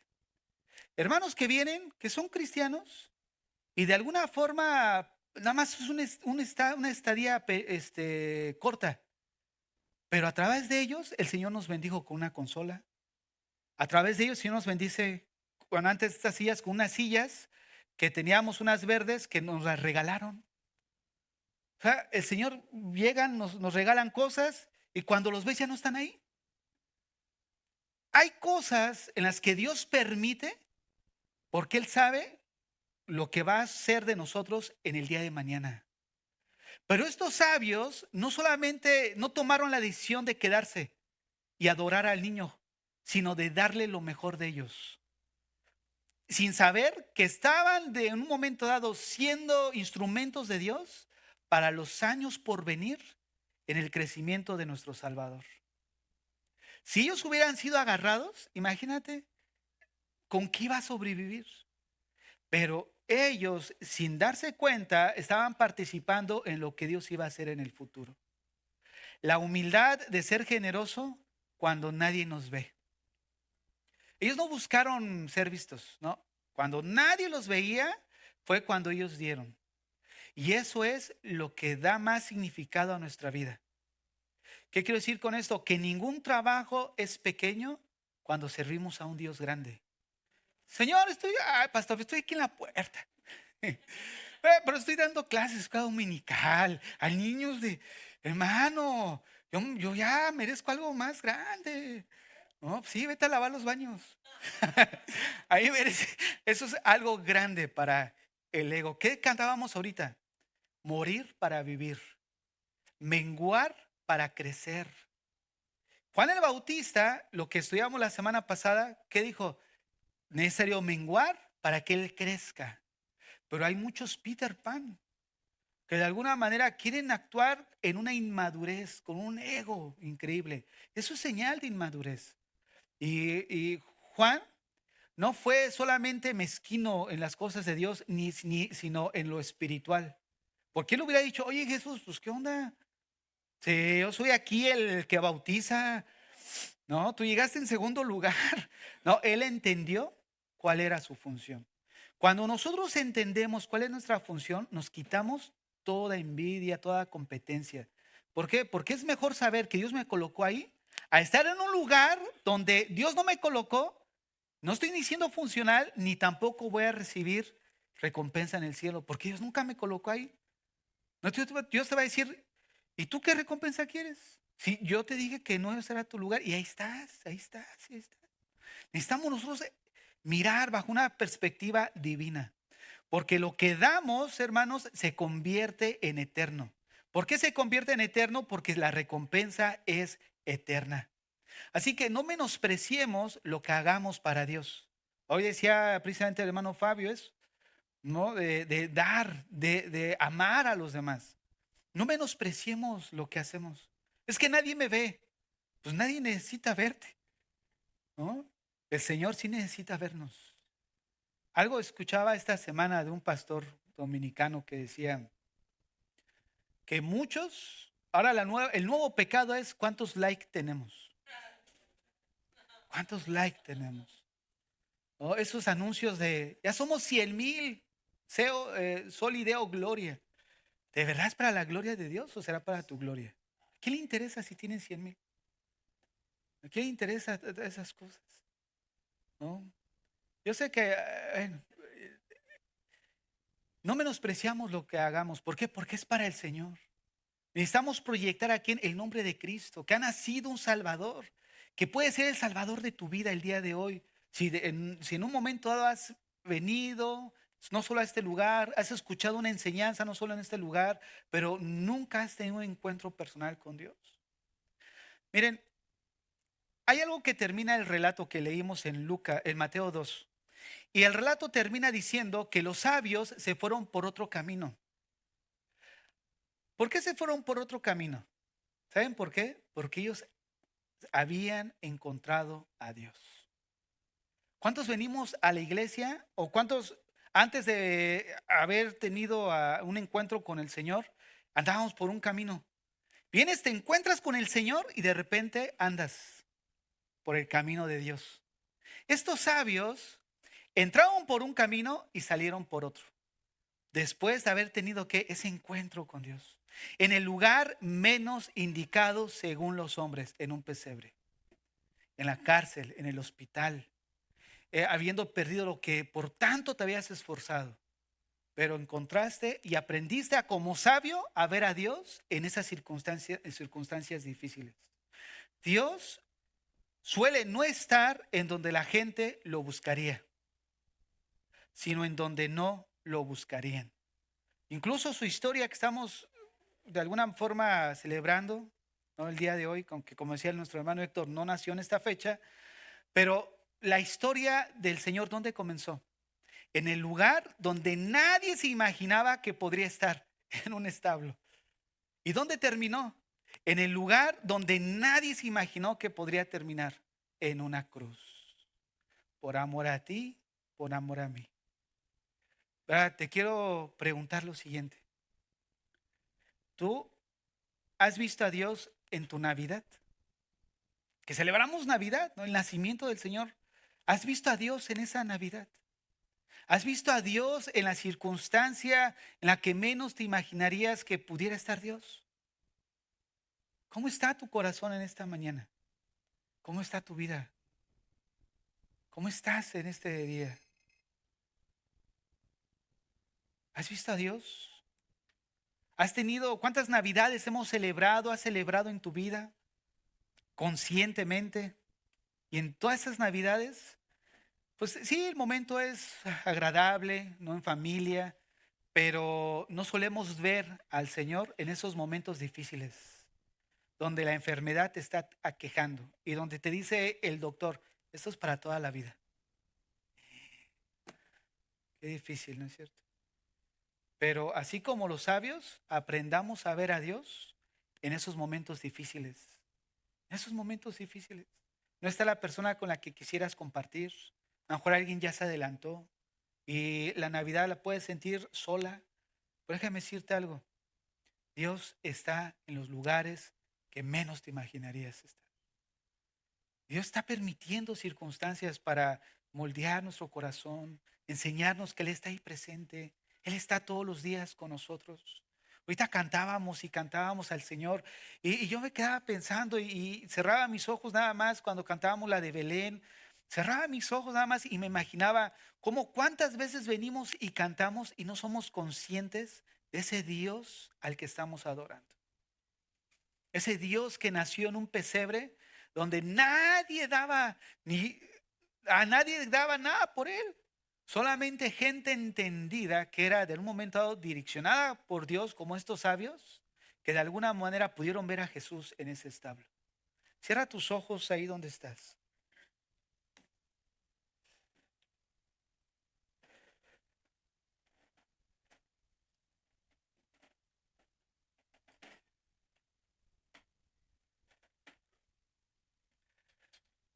Hermanos que vienen, que son cristianos, y de alguna forma, nada más es una estadía corta. Pero a través de ellos, el Señor nos bendijo con una consola. A través de ellos, el Señor nos bendice, cuando antes de estas sillas, con unas sillas que teníamos unas verdes que nos las regalaron. O sea, el Señor llegan, nos regalan cosas y cuando los ves ya no están ahí. Hay cosas en las que Dios permite porque Él sabe lo que va a hacer de nosotros en el día de mañana. Pero estos sabios no solamente no tomaron la decisión de quedarse y adorar al niño, sino de darle lo mejor de ellos, sin saber que estaban en un momento dado siendo instrumentos de Dios para los años por venir en el crecimiento de nuestro Salvador. Si ellos hubieran sido agarrados, imagínate con qué iba a sobrevivir. Pero ellos, sin darse cuenta, estaban participando en lo que Dios iba a hacer en el futuro. La humildad de ser generoso cuando nadie nos ve. Ellos no buscaron ser vistos, ¿no? Cuando nadie los veía, fue cuando ellos dieron. Y eso es lo que da más significado a nuestra vida. ¿Qué quiero decir con esto? Que ningún trabajo es pequeño cuando servimos a un Dios grande. Señor, pastor, estoy aquí en la puerta. Pero estoy dando clases escuela dominical a niños hermano, yo ya merezco algo más grande. No, sí, vete a lavar los baños. Ahí eso es algo grande para el ego. ¿Qué cantábamos ahorita? Morir para vivir, menguar para crecer. Juan el Bautista, lo que estudiamos la semana pasada, ¿qué dijo? Necesario menguar para que él crezca. Pero hay muchos Peter Pan que de alguna manera quieren actuar en una inmadurez, con un ego increíble. Eso es señal de inmadurez. Y Juan no fue solamente mezquino en las cosas de Dios, sino en lo espiritual. Porque él hubiera dicho: oye Jesús, pues ¿qué onda? Si yo soy aquí el que bautiza. No, tú llegaste en segundo lugar. No, él entendió cuál era su función. Cuando nosotros entendemos cuál es nuestra función, nos quitamos toda envidia, toda competencia. ¿Por qué? Porque es mejor saber que Dios me colocó ahí a estar en un lugar donde Dios no me colocó. No estoy ni siendo funcional, ni tampoco voy a recibir recompensa en el cielo, porque Dios nunca me colocó ahí. No, Dios te va a decir: ¿y tú qué recompensa quieres? Si yo te dije que no será tu lugar, y ahí estás, ahí estás, ahí estás. Necesitamos nosotros mirar bajo una perspectiva divina. Porque lo que damos, hermanos, se convierte en eterno. ¿Por qué se convierte en eterno? Porque la recompensa es eterna. Así que no menospreciemos lo que hagamos para Dios. Hoy decía precisamente el hermano Fabio eso, ¿no? De dar, de amar a los demás. No menospreciemos lo que hacemos. Es que nadie me ve. Pues nadie necesita verte, ¿no? El Señor sí necesita vernos. Algo escuchaba esta semana de un pastor dominicano que decía que muchos, ahora el nuevo pecado es cuántos likes tenemos. ¿Cuántos likes tenemos? ¿No? Esos anuncios de ya somos 100,000, Sol, Idea o Gloria. ¿De verdad es para la gloria de Dios o será para tu gloria? ¿A quién le interesa si tienen 100,000? ¿A quién le interesa esas cosas? ¿No? Yo sé que no menospreciamos lo que hagamos. ¿Por qué? Porque es para el Señor. Necesitamos proyectar aquí el nombre de Cristo, que ha nacido un Salvador, que puede ser el Salvador de tu vida el día de hoy. Si en un momento dado has venido, no solo a este lugar, has escuchado una enseñanza, no solo en este lugar, pero nunca has tenido un encuentro personal con Dios. Miren, hay algo que termina el relato que leímos en Mateo 2. Y el relato termina diciendo que los sabios se fueron por otro camino. ¿Por qué se fueron por otro camino? ¿Saben por qué? Porque ellos habían encontrado a Dios. ¿Cuántos venimos a la iglesia o cuántos antes de haber tenido un encuentro con el Señor andábamos por un camino? Vienes, te encuentras con el Señor y de repente andas por el camino de Dios. Estos sabios entraron por un camino y salieron por otro. Después de haber tenido ese encuentro con Dios. En el lugar menos indicado según los hombres, en un pesebre, en la cárcel, en el hospital, habiendo perdido lo que por tanto te habías esforzado. Pero encontraste y aprendiste como sabio a ver a Dios en esas circunstancias difíciles. Dios suele no estar en donde la gente lo buscaría, sino en donde no lo buscarían. Incluso su historia que estamos de alguna forma celebrando, ¿no? El día de hoy, aunque como decía nuestro hermano Héctor, no nació en esta fecha, pero la historia del Señor, ¿dónde comenzó? En el lugar donde nadie se imaginaba que podría estar, en un establo. ¿Y dónde terminó? En el lugar donde nadie se imaginó que podría terminar, en una cruz. Por amor a ti, por amor a mí. Ahora, te quiero preguntar lo siguiente. ¿Tú has visto a Dios en tu Navidad? Que celebramos Navidad, ¿no? El nacimiento del Señor. ¿Has visto a Dios en esa Navidad? ¿Has visto a Dios en la circunstancia en la que menos te imaginarías que pudiera estar Dios? ¿Cómo está tu corazón en esta mañana? ¿Cómo está tu vida? ¿Cómo estás en este día? ¿Has visto a Dios? ¿Has tenido cuántas Navidades hemos celebrado, has celebrado en tu vida conscientemente? Y en todas esas Navidades, pues sí, el momento es agradable, no en familia, pero no solemos ver al Señor en esos momentos difíciles, donde la enfermedad te está aquejando y donde te dice el doctor, esto es para toda la vida. Qué difícil, ¿no es cierto? Pero así como los sabios, aprendamos a ver a Dios en esos momentos difíciles. En esos momentos difíciles. No está la persona con la que quisieras compartir. A lo mejor alguien ya se adelantó y la Navidad la puedes sentir sola. Pero déjame decirte algo. Dios está en los lugares que menos te imaginarías estar. Dios está permitiendo circunstancias para moldear nuestro corazón, enseñarnos que Él está ahí presente. Él está todos los días con nosotros. Ahorita cantábamos al Señor y yo me quedaba pensando y cerraba mis ojos nada más cuando cantábamos la de Belén. Cerraba mis ojos nada más y me imaginaba cómo cuántas veces venimos y cantamos y no somos conscientes de ese Dios al que estamos adorando. Ese Dios que nació en un pesebre donde nadie daba A nadie daba nada por él. Solamente gente entendida que era de un momento dado direccionada por Dios, como estos sabios, que de alguna manera pudieron ver a Jesús en ese establo. Cierra tus ojos ahí donde estás.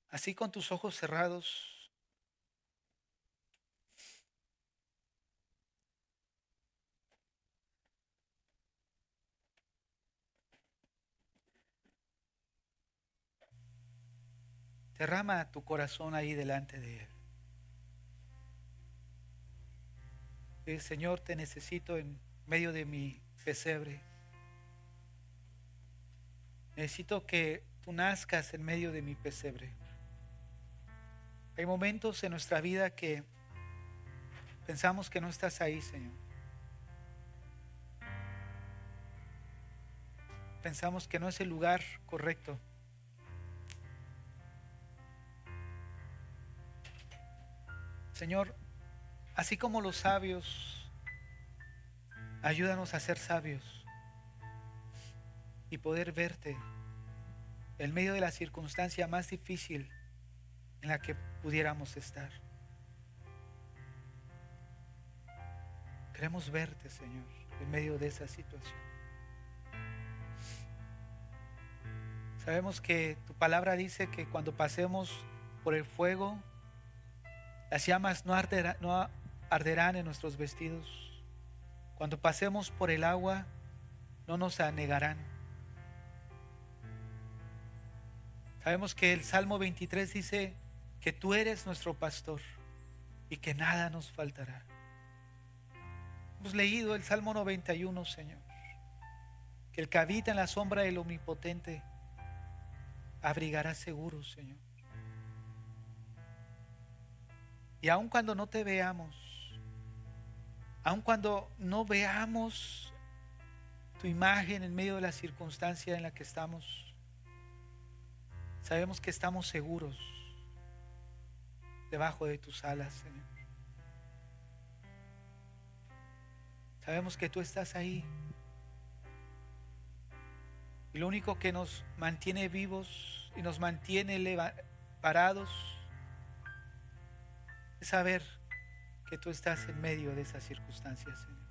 Así con tus ojos cerrados, derrama tu corazón ahí delante de Él. Señor, te necesito en medio de mi pesebre. Necesito que tú nazcas en medio de mi pesebre. Hay momentos en nuestra vida que pensamos que no estás ahí, Señor. Pensamos que no es el lugar correcto. Señor, así como los sabios, ayúdanos a ser sabios y poder verte en medio de la circunstancia más difícil en la que pudiéramos estar. Queremos verte, Señor, en medio de esa situación. Sabemos que tu palabra dice que cuando pasemos por el fuego, las llamas no arderán en nuestros vestidos. Cuando pasemos por el agua, no nos anegarán. Sabemos que el Salmo 23 dice que tú eres nuestro pastor y que nada nos faltará. Hemos leído el Salmo 91, Señor, que el que habita en la sombra del Omnipotente abrigará seguro, Señor. Y aun cuando no te veamos, aun cuando no veamos tu imagen en medio de la circunstancia en la que estamos, sabemos que estamos seguros debajo de tus alas, Señor. Sabemos que tú estás ahí. Y lo único que nos mantiene vivos y nos mantiene parados es saber que tú estás en medio de esas circunstancias, Señor.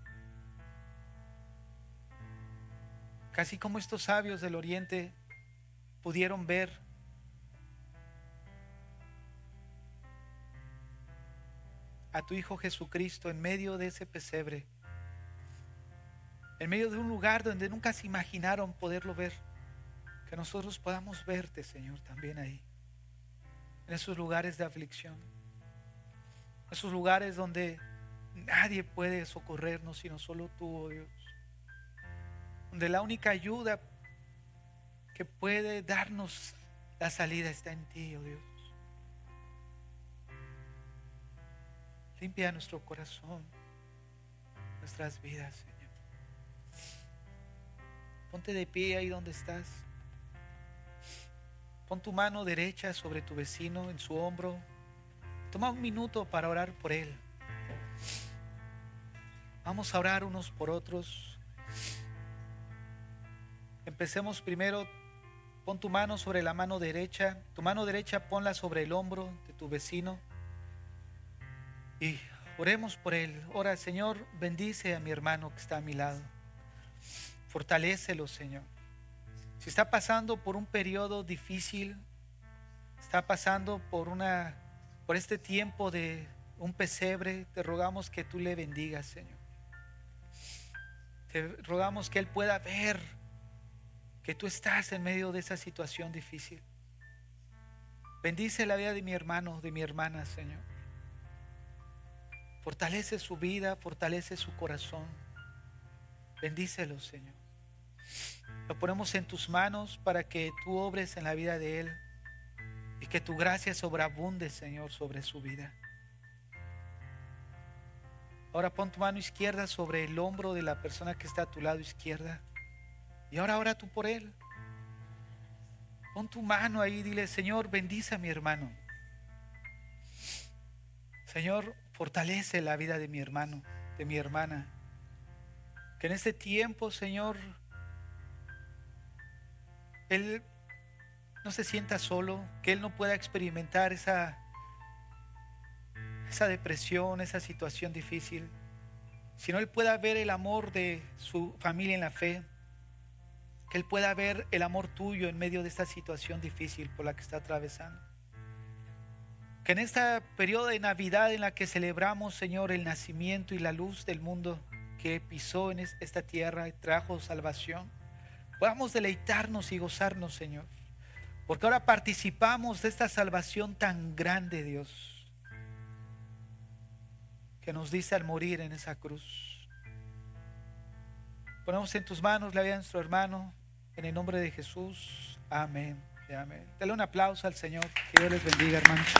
Casi como estos sabios del oriente pudieron ver a tu Hijo Jesucristo en medio de ese pesebre, en medio de un lugar donde nunca se imaginaron poderlo ver, que nosotros podamos verte, Señor, también ahí, en esos lugares de aflicción, esos lugares donde nadie puede socorrernos sino solo tú, oh Dios, donde la única ayuda que puede darnos la salida está en ti, oh Dios. Limpia nuestro corazón, nuestras vidas, Señor. Ponte de pie ahí donde estás. Pon tu mano derecha sobre tu vecino, en su hombro. Toma un minuto para orar por él. Vamos a orar unos por otros. Empecemos primero. Pon tu mano sobre la mano derecha. Tu mano derecha ponla sobre el hombro de tu vecino. Y oremos por él. Ora, Señor, bendice a mi hermano que está a mi lado. Fortalécelo, Señor. Si está pasando por un periodo difícil, está pasando por este tiempo de un pesebre, te rogamos que tú le bendigas, Señor. Te rogamos que él pueda ver que tú estás en medio de esa situación difícil. Bendice la vida de mi hermano, de mi hermana, Señor. Fortalece su vida, fortalece su corazón. Bendícelo, Señor. Lo ponemos en tus manos para que tú obres en la vida de él y que tu gracia sobreabunde, Señor, sobre su vida. Ahora pon tu mano izquierda sobre el hombro de la persona que está a tu lado izquierda. Y ahora ora tú por él. Pon tu mano ahí y dile: Señor, bendice a mi hermano. Señor, fortalece la vida de mi hermano, de mi hermana. Que en este tiempo, Señor, él no se sienta solo, que él no pueda experimentar esa depresión, esa situación difícil, sino él pueda ver el amor de su familia en la fe, que él pueda ver el amor tuyo en medio de esta situación difícil por la que está atravesando. Que en este periodo de Navidad en la que celebramos, Señor, el nacimiento y la luz del mundo que pisó en esta tierra y trajo salvación, podamos deleitarnos y gozarnos, Señor, porque ahora participamos de esta salvación tan grande, Dios, que nos diste al morir en esa cruz. Ponemos en tus manos la vida de nuestro hermano, en el nombre de Jesús. Amén y amén. Dale un aplauso al Señor. Que Dios les bendiga, hermanos.